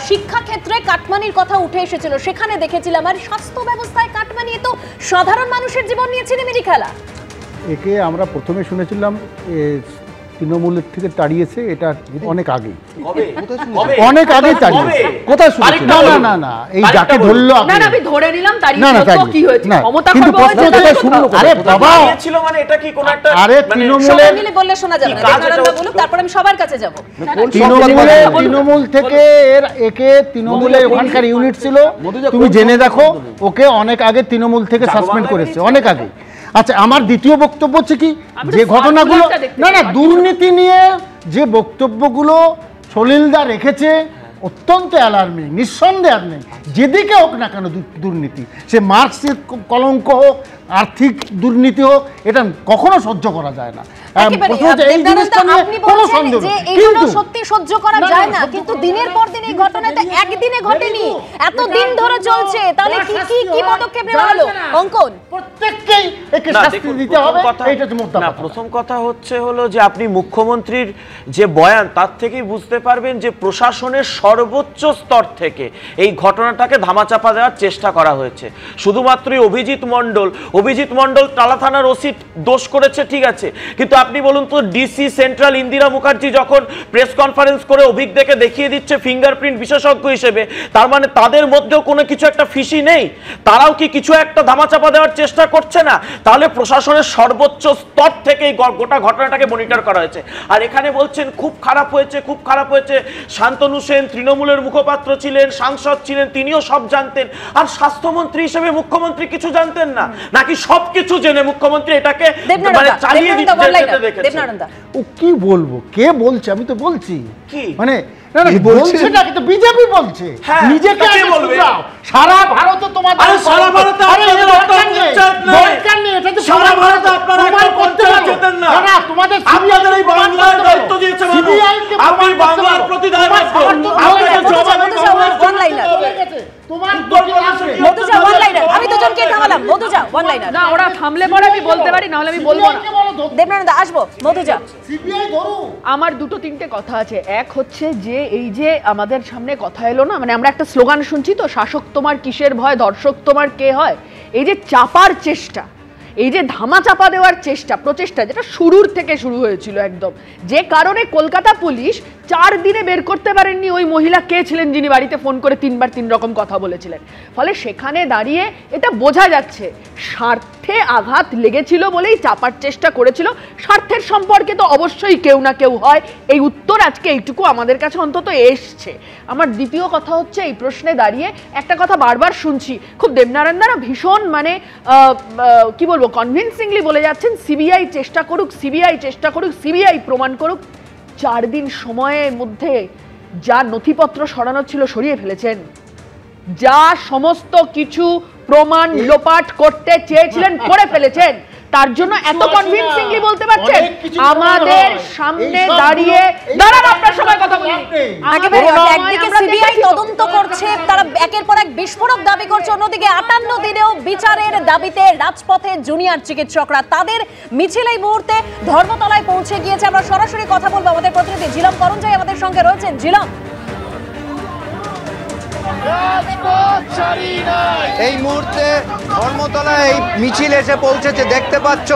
শিক্ষা ক্ষেত্রে কাটমানির কথা উঠে এসেছিল, সেখানে দেখেছিলাম। আর স্বাস্থ্য ব্যবস্থায় কাটমানি, তো সাধারণ মানুষের জীবন নিয়ে ছিনিমিনি খেলা। একে আমরা প্রথমে শুনেছিলাম তৃণমূলের থেকে তাড়িয়েছে, এটা অনেক আগে, অনেক আগে তাড়িয়েছে। কোথায় শুনেছি? না না না না, এই যাকে ধরলো না না, আমি ধরে নিলাম না না, কি হয়েছে ক্ষমতা কিন্তু প্রশ্নটা শুনলো। আরে বাবা, ছিল মানে এটা কি কোন একটা আরে তৃণমূলে মিলে বললে শোনা যাবে না। দেবনারায়ণ দা বলুন, তারপর আমি সবার কাছে যাব। তৃণমূল থেকে একে তৃণমূলে ওখানকার ইউনিট ছিল, তুমি জেনে দেখো, ওকে অনেক আগে তৃণমূল থেকে সাসপেন্ড করেছে, অনেক আগে। আচ্ছা, আমার দ্বিতীয় বক্তব্য হচ্ছে কি, যে ঘটনাগুলো না না দুর্নীতি নিয়ে যে বক্তব্যগুলো সলিলদা রেখেছে অত্যন্ত অ্যালার্মিং, নিঃসন্দেহ নেই। যেদিকে হোক না কেন দুর্নীতি, সে মার্কসের কলঙ্ক হোক, আর্থিক দুর্নীতি হোক, এটা কখনো সহ্য করা যায় না। সত্যি সহ্য করা যায় না, কিন্তু দিনের পর দিন এই ঘটনাটা একদিনে ঘটেনি, এত দিন ধরে চলছে। তাহলে কি কি কি পদক্ষেপ নেওয়া হলো? অঙ্কন, প্রত্যেককেই একে শাস্তি দিতে হবে, এইটা তো মোদ্দা কথা। প্রথম কথা হচ্ছে হলো যে আপনি মুখ্যমন্ত্রীর যে বয়ান, তার থেকেই বুঝতে পারবেন যে প্রশাসনের সর্বোচ্চ স্তর থেকে এই ঘটনাটাকে ধামাচাপা দেওয়ার চেষ্টা করা হয়েছে। শুধুমাত্রই অভিজিৎ মণ্ডল টালা থানার ওসি দোষ করেছে, ঠিক আছে, কিন্তু আপনি বলুন তো, ডিসি সেন্ট্রাল ইন্দিরা মুখার্জি যখন প্রেস কনফারেন্স করে অভিজ্ঞকে দেখিয়ে দিচ্ছে ফিঙ্গারপ্রিন্ট বিশেষজ্ঞ হিসেবে, তার মানে তাদের মধ্যেও কোনো কিছু একটা ফিসি নেই? তারাও কি কিছু একটা ধামাচাপা দেওয়ার চেষ্টা করছে না? তাহলে প্রশাসনের সর্বোচ্চ স্তর থেকে এই গোটা ঘটনাটাকে মনিটর করা হয়েছে। আর এখানে বলছেন খুব খারাপ হয়েছে, খুব খারাপ হয়েছে। শান্তনু সেন তৃণমূলের মুখপাত্র ছিলেন, সাংসদ ছিলেন, তিনিও সব জানতেন। আর স্বাস্থ্যমন্ত্রী হিসেবে মুখ্যমন্ত্রী কিছু জানতেন না নাকি? সবকিছু জেনে মুখ্যমন্ত্রী এটাকে মানে চালিয়ে দিতে দেখেছেন। ও কি বলবো, কে বলছে? আমি তো বলছি কি মানে বলছে না, কিন্তু বিজেপি বলছে নিজেকে বলবে সারা ভারতে তোমাদের, সারা ভারতে আপনাদের দরকার নেই, এটা তো সারা ভারতে আপনারা করতে পারছেন না। না, তোমাদের আপনাদের এই বাংলার দায়িত্ব দিয়েছে সিবিআই কে, আপনি বাংলার প্রতি দায়বদ্ধ, আপনাকে জবাব দিতে হবে। ওয়ান লাইনার তোমার মধুজা, ওয়ান লাইনার, আমি দুজনকে থামালাম। Madhuja, one liner. না, ওরা থামলে পরে আমি বলতে পারি, না হলে আমি বলবো না। দেবনারায়ণ দা আসবো। মধুজা, সিবিআই ধরো। আমার দুটো তিনটে কথা আছে। এক হচ্ছে যে এই যে আমাদের সামনে কথা এলো না, মানে আমরা একটা স্লোগান শুনছি তো, শাসক তোমার কিসের ভয়, দর্শক তোমার কে হয়। এই যে চাপার চেষ্টা, এই যে ধামা চাপা দেওয়ার প্রচেষ্টা, যেটা শুরুর থেকে শুরু হয়েছিল একদম, যে কারণে কলকাতা পুলিশ 4 দিনে বের করতে পারেননি ওই মহিলা কে ছিলেন যিনি বাড়িতে ফোন করে 3 বার 3 রকম কথা বলেছিলেন। ফলে সেখানে দাঁড়িয়ে এটা বোঝা যাচ্ছে স্বার্থে আঘাত লেগেছিল বলেই চাপার চেষ্টা করেছিল। স্বার্থের সম্পর্কে তো অবশ্যই কেউ না কেউ হয়, এই উত্তর আজকে এইটুকু আমাদের কাছে অন্তত এসছে। আমার দ্বিতীয় কথা হচ্ছে, এই প্রশ্নে দাঁড়িয়ে একটা কথা বারবার শুনছি, খুব দেবনারায়ণ দ্বারা ভীষণ মানে কি বলবো, কনভিনসিংলি বলে যাচ্ছেন সিবিআই চেষ্টা করুক, সিবিআই চেষ্টা করুক, সিবিআই প্রমাণ করুক। 4 দিন সময়ের মধ্যে যা নথিপত্র সরানো ছিল সরিয়ে ফেলেছেন, যা সমস্ত কিছু প্রমাণ লোপাট করতে চেয়েছিলেন করে ফেলেছেন। তার জন্য এত কনভিনসিংলি বলতে পারছেন আমাদের সামনে দাঁড়িয়ে। দাঁড়ান, আপনার সবাই কথা বলি। একদিকে সিবিআই তদন্ত করছে, তারা একের পর এক বিস্ফোরক দাবি করছে, অন্যদিকে 58 দিনেও বিচারের দাবিতে রাজপথে জুনিয়র চিকিৎসকরা, তাদের মিছিল এই মুহূর্তে ধর্মতলায় পৌঁছে গিয়েছে। আমরা সরাসরি কথা বলবো, আমাদের প্রতিনিধি ঝিলম করঞ্জাই আমাদের সঙ্গে রয়েছেন। ঝিলম, এই মুহূর্তে ধর্মতলায় এই মিছিল এসে পৌঁছেছে, দেখতে পাচ্ছ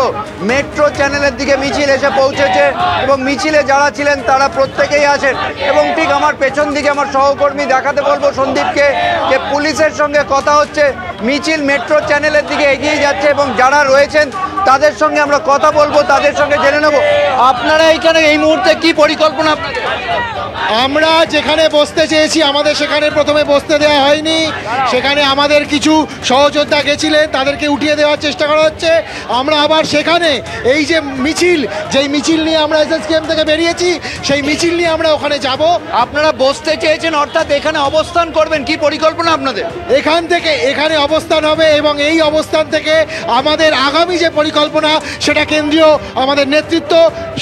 মেট্রো চ্যানেলের দিকে মিছিল এসে পৌঁছেছে, এবং মিছিলে যারা ছিলেন তারা প্রত্যেকেই আছেন। এবং ঠিক আমার পেছন দিকে আমার সহকর্মী দেখাতে বলবো সন্দীপকে, যে পুলিশের সঙ্গে কথা হচ্ছে, মিছিল মেট্রো চ্যানেলের দিকে এগিয়ে যাচ্ছে, এবং যারা রয়েছেন তাদের সঙ্গে আমরা কথা বলবো, তাদের সঙ্গে জেনে নেব আপনারা এইখানে এই মুহূর্তে কি পরিকল্পনা আপনাদের? আমরা যেখানে বসতে চেয়েছি আমাদের সেখানে প্রথমে বসতে দেওয়া হয়নি, সেখানে আমাদের কিছু সহযোদ্ধা গেছিলেন, তাদেরকে উঠিয়ে দেওয়ার চেষ্টা করা হচ্ছে। আমরা আবার সেখানে এই যে মিছিল, যেই মিছিল নিয়ে আমরা এসএসকেএম থেকে বেরিয়েছি, সেই মিছিল নিয়ে আমরা ওখানে যাব। আপনারা বসতে চেয়েছেন, অর্থাৎ এখানে অবস্থান করবেন, কি পরিকল্পনা আপনাদের? এখান থেকে এখানে অবস্থান হবে এবং এই অবস্থান থেকে আমাদের আগামী যে পরিকল্পনা সেটা কেন্দ্রীয় আমাদের নেতৃত্ব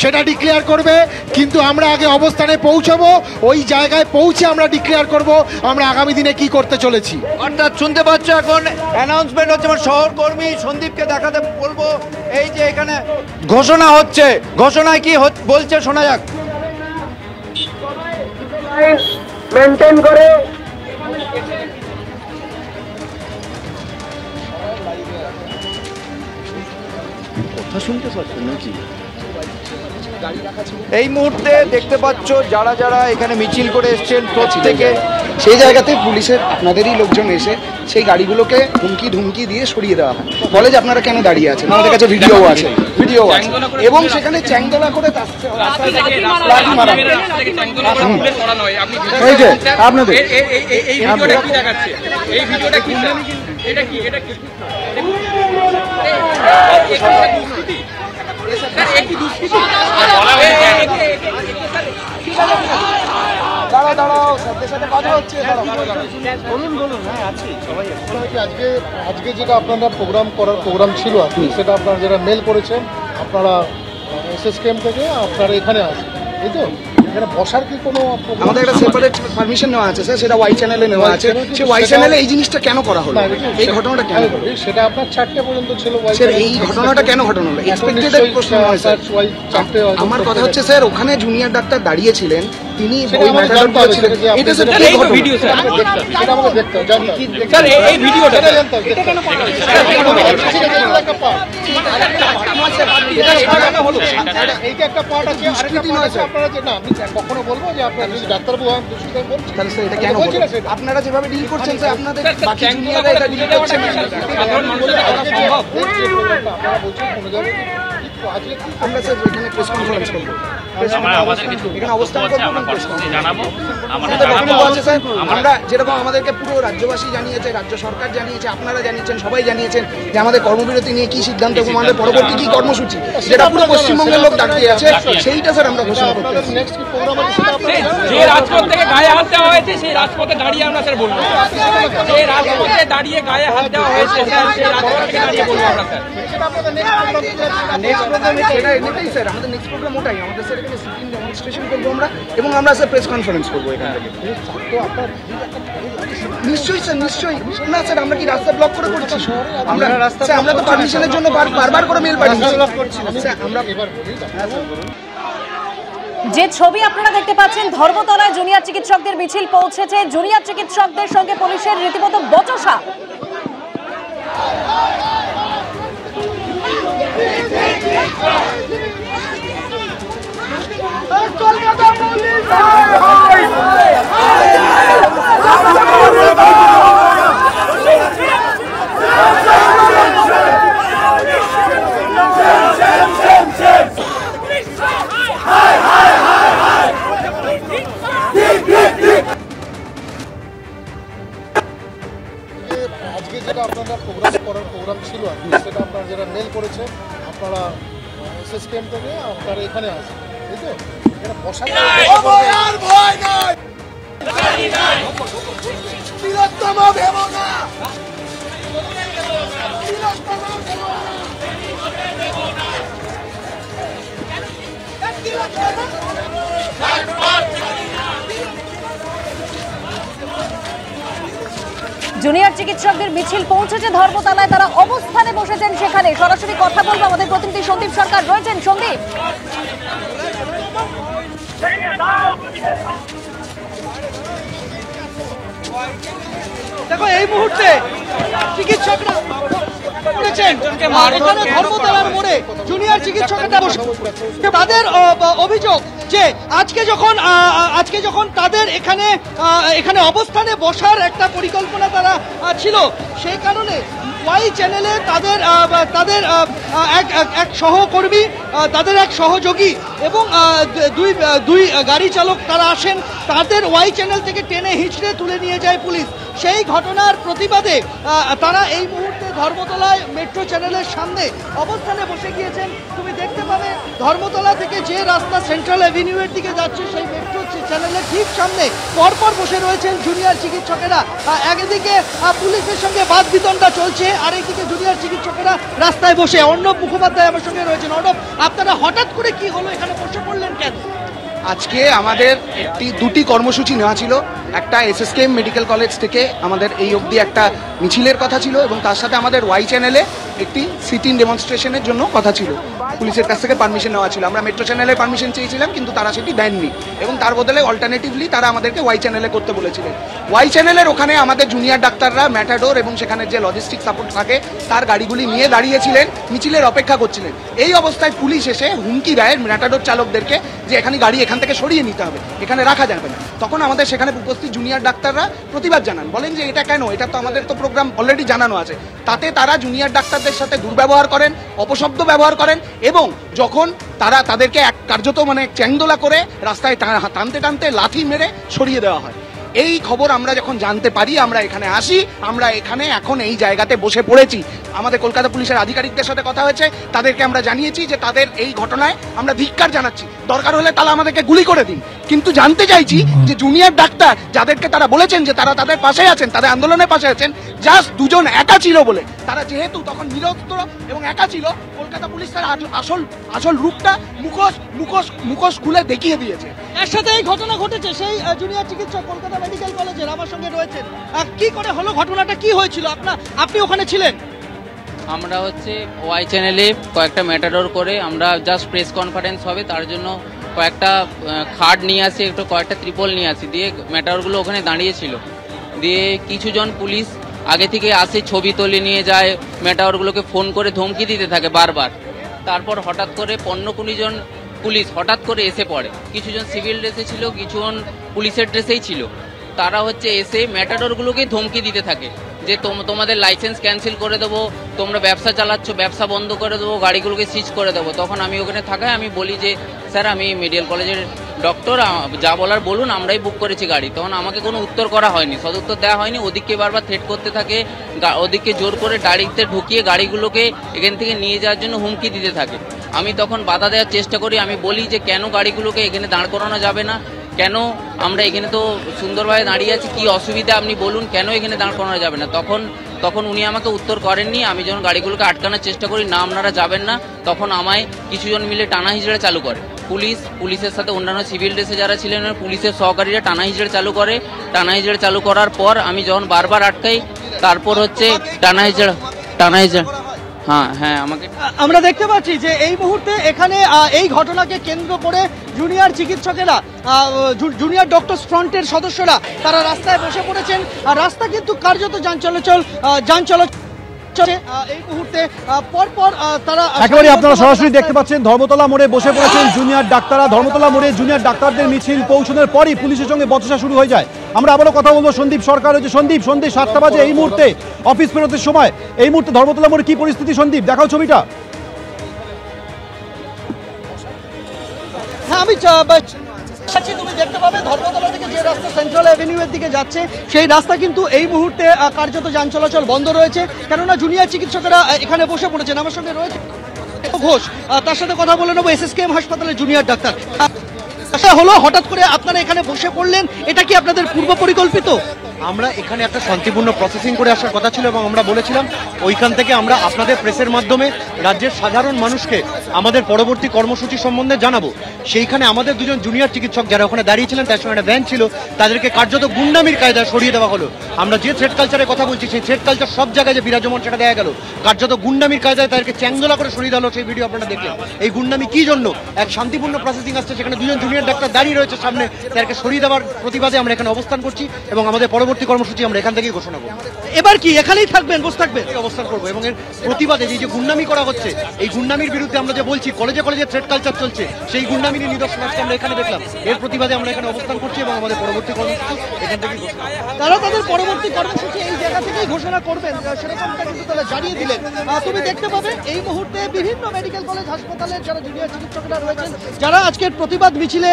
সেটা ডিক্লেয়ার করবে, কিন্তু আমরা আগে অবস্থানে পৌঁছাবো, ওই জায়গায় পৌঁছে আমরা ডিক্লেয়ার করব আমরা আগামী দিনে কি করতে চলেছি। অর্থাৎ শুনতে পাচ্ছ এখন অ্যানাউন্সমেন্ট হচ্ছে, আমার শহর কর্মী সন্দীপকে দেখাতে বলবো, এই যে এখানে ঘোষণা হচ্ছে, ঘোষণায় কি বলছে শোনা যাক। মেনটেন করে কথা শুনতে পাচ্ছেন নাকি? এই মুহূর্তে দেখতে পাচ্ছ যারা যারা এখানে মিছিল করে এসছেন প্রত্যেকে সেই জায়গাতে পুলিশের আপনাদেরই লোকজন এসে সেই গাড়িগুলোকে ধুমকি দিয়ে সরিয়ে দেওয়া হয়, বলে যে আপনারা কেন দাঁড়িয়ে আছেন, আমাদের কাছে ভিডিও আছে এবং সেখানে চ্যাংদোলা করে আপনাদের আজকে যেটা আপনারা প্রোগ্রাম ছিল আপনি সেটা আপনারা যেটা মেল করেছেন, আপনারা এসএসকেএম থেকে আপনারা এখানে আসেন, এই তো এখানে বসার কি কোনো আমাদের একটা সেপারেট পারমিশন নেওয়া আছে স্যার, সেটা ওয়াই চ্যানেলে নেওয়া আছে। সেই ওয়াই চ্যানেলে এই জিনিসটা কেন করা হলো, এই ঘটনাটা কেন? সেটা আপনার 4টে পর্যন্ত ছিল স্যার, এই ঘটনাটা কেন ঘটনা হলো? এক্সপেক্টেড প্রশ্ন নয় স্যার। আমার কথা হচ্ছে স্যার, ওখানে জুনিয়র ডাক্তার দাঁড়িয়েছিলেন, তিনি ওই ম্যাটার করেছিলেন। এটা স্যার এই ভিডিও স্যার, সেটা আমাকে দেখতে হবে, জানতে হবে স্যার, এই ভিডিওটা জানতে হবে। এটা কেন পাওয়া যাচ্ছে? এইটা একটা পার্ট আছে, আরেকটা পার্ট আছে আপনারা যে না আমি কখনো বলবো যে আপনারা যদি ডাক্তারবাবু হন দোষী বলছেন, তাহলে স্যার এটা কেন বলছেন? আপনারা যেভাবে ডিল করছেন স্যার, আপনাদের বাকি জুনিয়ররা এটা ডিল করছেন না। সাধারণ মানুষের কথা সম্ভব আপনারা বলছেন কোনো জায়গায় আমরা স্যার এখানে প্রেস কনফারেন্স করবো, এখানে অবস্থান করবো, আমরা যেরকম আমাদেরকে পুরো রাজ্যবাসী জানিয়েছে, রাজ্য সরকার জানিয়েছে, আপনারা জানিয়েছেন, সবাই জানিয়েছেন যে আমাদের কর্মবিরতি নিয়ে কি সিদ্ধান্ত, আমাদের পরবর্তী কি কর্মসূচি, যেটা পুরো পশ্চিমবঙ্গের লোক দাঁড়িয়ে আছে, সেইটা স্যার আমরা ঘোষণা করতে চাই। যে রাজপথ থেকে গায়ে হাত দেওয়া হয়েছে সেই রাজপথে দাঁড়িয়ে আমরা স্যার বলবো, যে রাজপথে দাঁড়িয়ে গায়ে হাত দেওয়া হয়েছে স্যার সেই রাজপথে দাঁড়িয়ে বলবো আমরা স্যার। এটাই স্যার আমাদের নেক্সট প্রোগ্রাম, ওটাই আমাদের স্যার এখানে সিটিং ডেমনস্ট্রেশন করবো আমরা, এবং আমরা স্যার প্রেস কনফারেন্স করবো এখান থেকে। নিশ্চয়ই স্যার, নিশ্চয়ই না স্যার, আমরা কি রাস্তা ব্লক করে করছি? আমরা স্যার আমরা তো পারমিশনের জন্য বারবার করে মেল পাঠাচ্ছি স্যার। আমরা যে ছবি আপনারা দেখতে পাচ্ছেন, ধর্মতলায় জুনিয়র চিকিৎসকদের মিছিল পৌঁছেছে, জুনিয়র চিকিৎসকদের সঙ্গে পুলিশের রীতিমতো বচসা। আজকে যেটা আপনারা প্রোগ্রাম ছিল আপনি সেটা আপনারা যেটা মেল করেছেন, আপনারা এসএসকেএম থেকে আপনারা এখানে আসেন, এই তো এখানে বসার ভয় নাই, তিলোত্তমা ভেবো না, জুনিয়র চিকিৎসকদের মিছিল পৌঁছেছে ধর্মতলায়, তারা অবস্থানে বসেছেন সেখানে। সরাসরি কথা বলবো, আমাদের প্রতিনিধি সন্দীপ সরকার রয়েছেন। সন্দীপ, দেখো এই মুহূর্তে চিকিৎসকরা ধর্মতলার মোড়ে জুনিয়র চিকিৎসকরা তাদের অভিযোগ যে আজকে যখন তাদের এখানে অবস্থানে বসার একটা পরিকল্পনা তারা ছিল, সেই কারণে ওয়াই চ্যানেলে তাদের এক সহকর্মী, তাদের এক সহযোগী এবং দুই গাড়ি চালক তারা আসেন, তাদের ওয়াই চ্যানেল থেকে টেনে হিঁচড়ে তুলে নিয়ে যায় পুলিশ। সেই ঘটনার প্রতিবাদে তারা এই মুহূর্তে ধর্মতলায় মেট্রো চ্যানেলের সামনে অবস্থানে বসে গিয়েছেন। তুমি দেখতে পাবে ধর্মতলা থেকে যে রাস্তা সেন্ট্রাল অ্যাভিনিউয়ের দিকে যাচ্ছে, সেই মেট্রো চ্যানেলের ঠিক সামনে পরপর বসে রয়েছেন জুনিয়র চিকিৎসকেরা। একদিকে পুলিশের সঙ্গে বাদ বিতণ্ডা চলছে, আরেকদিকে জুনিয়র চিকিৎসকেরা রাস্তায় বসে। অর্ণব মুখোপাধ্যায় আমার সঙ্গে রয়েছেন। অর্ণব, আপনারা হঠাৎ করে কি হলো, এখানে বসে পড়লেন কেন? আজকে আমাদের দুটি কর্মসূচি নেওয়া ছিল। একটা এসএসকেএম মেডিকেল কলেজ থেকে আমাদের এই অবধি একটা মিছিলের কথা ছিল, এবং তার সাথে আমাদের ওয়াই চ্যানেলে একটি সিট ইন ডেমনস্ট্রেশনের জন্য কথা ছিল। পুলিশের কাছ থেকে পারমিশন নেওয়া ছিল। আমরা মেট্রো চ্যানেলে পারমিশন চেয়েছিলাম, কিন্তু তারা সেটি দেননি, এবং তার বদলে অল্টারনেটিভলি তারা আমাদেরকে ওয়াই চ্যানেলে করতে বলেছিলেন। ওয়াই চ্যানেলের ওখানে আমাদের জুনিয়র ডাক্তাররা ম্যাটাডোর এবং সেখানে যে লজিস্টিক সাপোর্ট থাকে তার গাড়িগুলি নিয়ে দাঁড়িয়েছিলেন, মিছিলের অপেক্ষা করছিলেন। এই অবস্থায় পুলিশ এসে হুমকি দেয় ম্যাটাডোর চালকদেরকে যে এখানে গাড়ি এখান থেকে সরিয়ে নিতে হবে, এখানে রাখা যাবে না। তখন আমাদের সেখানে উপস্থিত জুনিয়র ডাক্তাররা প্রতিবাদ জানান, বলেন যে এটা কেন, এটা তো আমাদের তো প্রোগ্রাম অলরেডি জানানো আছে। তাতে তারা জুনিয়র ডাক্তারদের সাথে দুর্ব্যবহার করেন, অপশব্দ ব্যবহার করেন, এবং যখন তাদেরকে কার্যত চ্যাংদোলা করে রাস্তায় টানতে টানতে লাথি মেরে সরিয়ে দেওয়া হয়। এই খবর আমরা যখন জানতে পারি, আমরা এখানে আসি। আমরা এখানে এখন এই জায়গাতে বসে পড়েছি। আমাদের কলকাতা পুলিশের আধিকারিকদের সাথে কথা হয়েছে, তাদেরকে আমরা জানিয়েছি যে তাদের এই ঘটনায় আমরা ধিক্কার জানাচ্ছি, দরকার হলে তারা আমাদেরকে গুলি করে দিন। কিন্তু জানতে চাইছি যে জুনিয়র ডাক্তার যাদেরকে তারা বলেছেন যে তারা তাদের পাশে আছেন, তাদের আন্দোলনের পাশে আছেন, জাস্ট দুজন একা ছিল বলে, তারা যেহেতু তখন নিরস্ত্র এবং একা ছিল, কলকাতা পুলিশ তার আসল রূপটা মুখোশ খুলে দেখিয়ে দিয়েছে। এর সাথে এই ঘটনা ঘটেছে সেই জুনিয়র চিকিৎসক কলকাতা মেডিকেল কলেজের আমার সঙ্গে রয়েছেন। কি করে হলো ঘটনাটা, কি হয়েছিল? আপনি ওখানে ছিলেন? আমরা ওয়াই চ্যানেলে কয়েকটা ম্যাটাডোর করে আমরা জাস্ট প্রেস কনফারেন্স হবে তার জন্য কয়েকটা খাট নিয়ে আসি, একটু কয়েকটা ত্রিপল নিয়ে আসি, দিয়ে ম্যাটাডোরগুলো ওখানে দাঁড়িয়েছিল। দিয়ে কিছুজন পুলিশ আগে থেকে আসে, ছবি তুলে নিয়ে যায়, ম্যাটাডোরগুলোকে ফোন করে ধমকি দিতে থাকে বারবার। তারপর হঠাৎ করে 15-20 জন পুলিশ হঠাৎ করে এসে পড়ে। কিছুজন সিভিল ড্রেসে ছিল, কিছুজন পুলিশের ড্রেসেই ছিল। তারা এসে ম্যাটাডোরগুলোকে ধমকি দিতে থাকে যে তোমাদের লাইসেন্স ক্যান্সেল করে দেবো, তোমরা ব্যবসা চালাচ্ছ, ব্যবসা বন্ধ করে দেবো, গাড়িগুলোকে সিজ করে দেবো। তখন আমি ওখানে থাকায় আমি বলি যে স্যার আমি মেডিকেল কলেজের ডক্টর, যা বলার বলুন, আমরাই বুক করেছি গাড়ি। তখন আমাকে কোনো উত্তর করা হয়নি, সদুত্তর দেওয়া হয়নি। ওদিককে বারবার থ্রেট করতে থাকে, ওদিককে জোর করে গাড়িতে ঢুকিয়ে গাড়িগুলোকে এখান থেকে নিয়ে যাওয়ার জন্য হুমকি দিতে থাকে। আমি তখন বাধা দেওয়ার চেষ্টা করি। আমি বলি যে কেন গাড়িগুলোকে এখানে দাঁড় করানো যাবে না, কেন আমরা এখানে তো সুন্দরভাবে দাঁড়িয়ে আছি, কি অসুবিধা আপনি বলুন, কেন এখানে দাঁড় করানো যাবে না। তখন উনি আমাকে উত্তর করেননি। আমি যখন গাড়িগুলোকে আটকানোর চেষ্টা করি, না আপনারা যাবেন না, তখন আমায় কিছুজন মিলে টানা হিজড়া চালু করে। পুলিশের সাথে অন্যান্য সিভিল ড্রেসে যারা ছিলেন পুলিশের সহকারীরা টানা হিজড়া চালু করে। টানা হিজড়া চালু করার পর আমি যখন বারবার আটকাই, তারপর টানা হিজড়া হ্যাঁ আমাকে আমরা দেখতে পাচ্ছি যে এই মুহূর্তে এখানে এই ঘটনাকে কেন্দ্র করে জুনিয়র চিকিৎসকেরা, জুনিয়র ডক্টরস ফ্রন্টের সদস্যরা তারা রাস্তায় বসে পড়েছেন। আর রাস্তা কিন্তু কার্যত যান চলাচল এই মুহূর্তে পরপর তারা একেবারে আপনারা সরাসরি দেখতে পাচ্ছেন ধর্মতলা মোড়ে বসে পড়েছেন জুনিয়র ডাক্তাররা। ধর্মতলা মোড়ে জুনিয়র ডাক্তারদের মিছিল পৌঁছানোর পরই পুলিশের সঙ্গে বচসা শুরু হয়ে যায়। আমরা আবারও কথা বলবো সন্দীপ সরকার হয়েছে। সন্দীপ, সন্ধ্যে 7টা বাজে এই মুহূর্তে অফিস ফেরতের সময়, এই মুহূর্তে ধর্মতলা মোড়ে কি পরিস্থিতি? সন্দীপ, দেখাও ছবিটা। হ্যাঁ, তুমি দেখতে পাবে ধর্মতলা থেকে যে রাস্তা সেন্ট্রাল অ্যাভিনিউয়ের দিকে যাচ্ছে সেই রাস্তা কিন্তু এই মুহূর্তে কার্যত যান চলাচল বন্ধ রয়েছে, কেননা জুনিয়র চিকিৎসকেরা এখানে বসে পড়েছেন। আমার সঙ্গে রয়েছে ঘোষ, তার সাথে কথা বলে নেবো। এসএসকেএম হাসপাতালের জুনিয়র ডাক্তার হলো, হঠাৎ করে আপনারা এখানে বসে পড়লেন, এটা কি আপনাদের পূর্ব পরিকল্পিত? আমরা এখানে একটা শান্তিপূর্ণ প্রসেসিং করে আসার কথা ছিল, এবং আমরা বলেছিলাম ওইখান থেকে আমরা আপনাদের প্রেসের মাধ্যমে রাজ্যের সাধারণ মানুষকে আমাদের পরবর্তী কর্মসূচি সম্বন্ধে জানাবো। সেইখানে আমাদের দুজন জুনিয়র চিকিৎসক যারা ওখানে দাঁড়িয়েছিলেন, তার সঙ্গে একটা ভ্যান ছিল, তাদেরকে কার্যত গুন্ডামির কায়দায় সরিয়ে দেওয়া হলো। আমরা যে থ্রেড কালচারের কথা বলছি, সেই থ্রেড কালচার সব জায়গায় যে বিরাজমান সেটা দেখা গেল। কার্যত গুন্ডামির কায়দায় তাদেরকে চ্যাংদোলা করে সরিয়ে দেওয়া হলো। সেই ভিডিও আপনারা দেখলেন। এই গুন্ডামি কি জন্য? এক শান্তিপূর্ণ প্রসেসিং আসছে, সেখানে দুজন জুনিয়র ডাক্তার দাঁড়িয়ে রয়েছে সামনে, তাদেরকে সরিয়ে দেওয়ার প্রতিবাদে আমরা এখানে অবস্থান করছি, এবং আমাদের পরবর্তী কর্মসূচি আমরা এখান থেকেই ঘোষণা করবো। এবার কি এখানেই থাকবেন, বসে থাকবেন? অবস্থান করবো এবং এর প্রতিবাদে যে গুন্ডামি করা হচ্ছে, এই গুন্ডামির বিরুদ্ধে আমরা যে বলছি, কলেজে কলেজে থ্রেড কালচার চলছে, সেই গুন্ডামির নিদর্শন আজকে আমরা এখানে দেখলাম। এর প্রতিবাদে আমরা এখানে অবস্থান করছি এবং আমাদের পরবর্তী কর্মসূচি এখান থেকেই ঘোষণা। তারা তাদের পরবর্তী কর্মসূচি এই জায়গা থেকেই ঘোষণা করবেন, সেরকমটা কিন্তু তারা জানিয়ে দিলেন। তুমি দেখতে পাবে এই মুহূর্তে বিভিন্ন মেডিকেল কলেজ হাসপাতালের যারা জুনিয়র চিকিৎসকরা রয়েছেন, যারা আজকের প্রতিবাদ মিছিলে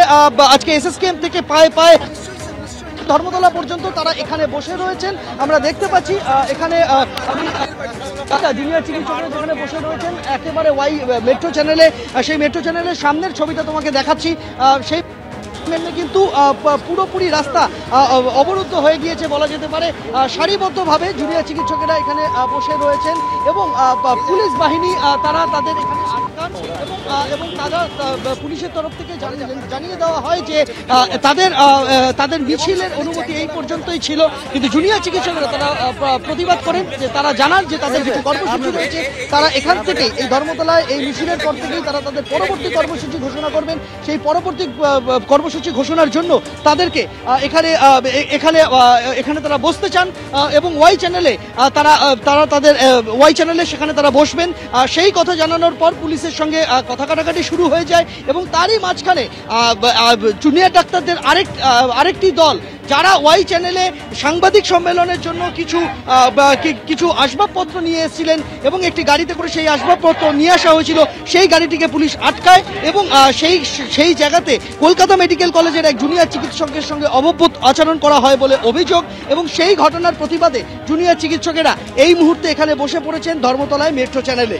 আজকে এসএসকেএম থেকে পায়ে পায়ে ধর্মতলা পর্যন্ত তারা এখানে বসে রয়েছেন। আমরা দেখতে পাচ্ছি এখানে জুনিয়র চিকিৎসকরা যেখানে বসে রয়েছেন একেবারে ওয়াই মেট্রো চ্যানেলে, সেই মেট্রো চ্যানেলের সামনের ছবিটা তোমাকে দেখাচ্ছি। সেই কিন্তু পুরোপুরি রাস্তা অবরুদ্ধ হয়ে গিয়েছে বলা যেতে পারে। সারিবদ্ধভাবে জুনিয়র চিকিৎসকেরা এখানে বসে রয়েছেন এবং পুলিশ বাহিনী তারা তাদের এখানে আটকান এবং তারা পুলিশের তরফ থেকে জানিয়ে দেওয়া হয় যে তাদের মিছিলের অনুমতি এই পর্যন্তই ছিল। কিন্তু জুনিয়র চিকিৎসকরা তারা প্রতিবাদ করেন, যে তারা জানান যে তাদের যেটি কর্মসূচি রয়েছে তারা এখান থেকেই এই ধর্মতলায় এই মিছিলের পর থেকেই তারা তাদের পরবর্তী কর্মসূচি ঘোষণা করবেন। সেই পরবর্তী কর্মসূচি ঘোষণার জন্য তাদেরকে এখানে তারা বসতে চান এবং ওয়াই চ্যানেলে তারা তাদের ওয়াই চ্যানেলে সেখানে তারা বসবেন। সেই কথা জানানোর পর পুলিশের সঙ্গে কথা কাটাকাটি শুরু হয়ে যায় এবং তারই মাঝখানে জুনিয়র ডাক্তারদের আরেকটি দল, যারা ওয়াই চ্যানেলে সাংবাদিক সম্মেলনের জন্য কিছু আসবাবপত্র নিয়ে এসেছিলেন এবং একটি গাড়িতে করে সেই আসবাবপত্র নিয়ে আসা হয়েছিল, সেই গাড়িটিকে পুলিশ আটকায় এবং সেই জায়গাতে কলকাতা মেডিকেল কলেজের এক জুনিয়র চিকিৎসকের সঙ্গে অভব্য আচরণ করা হয় বলে অভিযোগ। এবং সেই ঘটনার প্রতিবাদে জুনিয়র চিকিৎসকেরা এই মুহূর্তে এখানে বসে পড়েছেন ধর্মতলায় মেট্রো চ্যানেলে।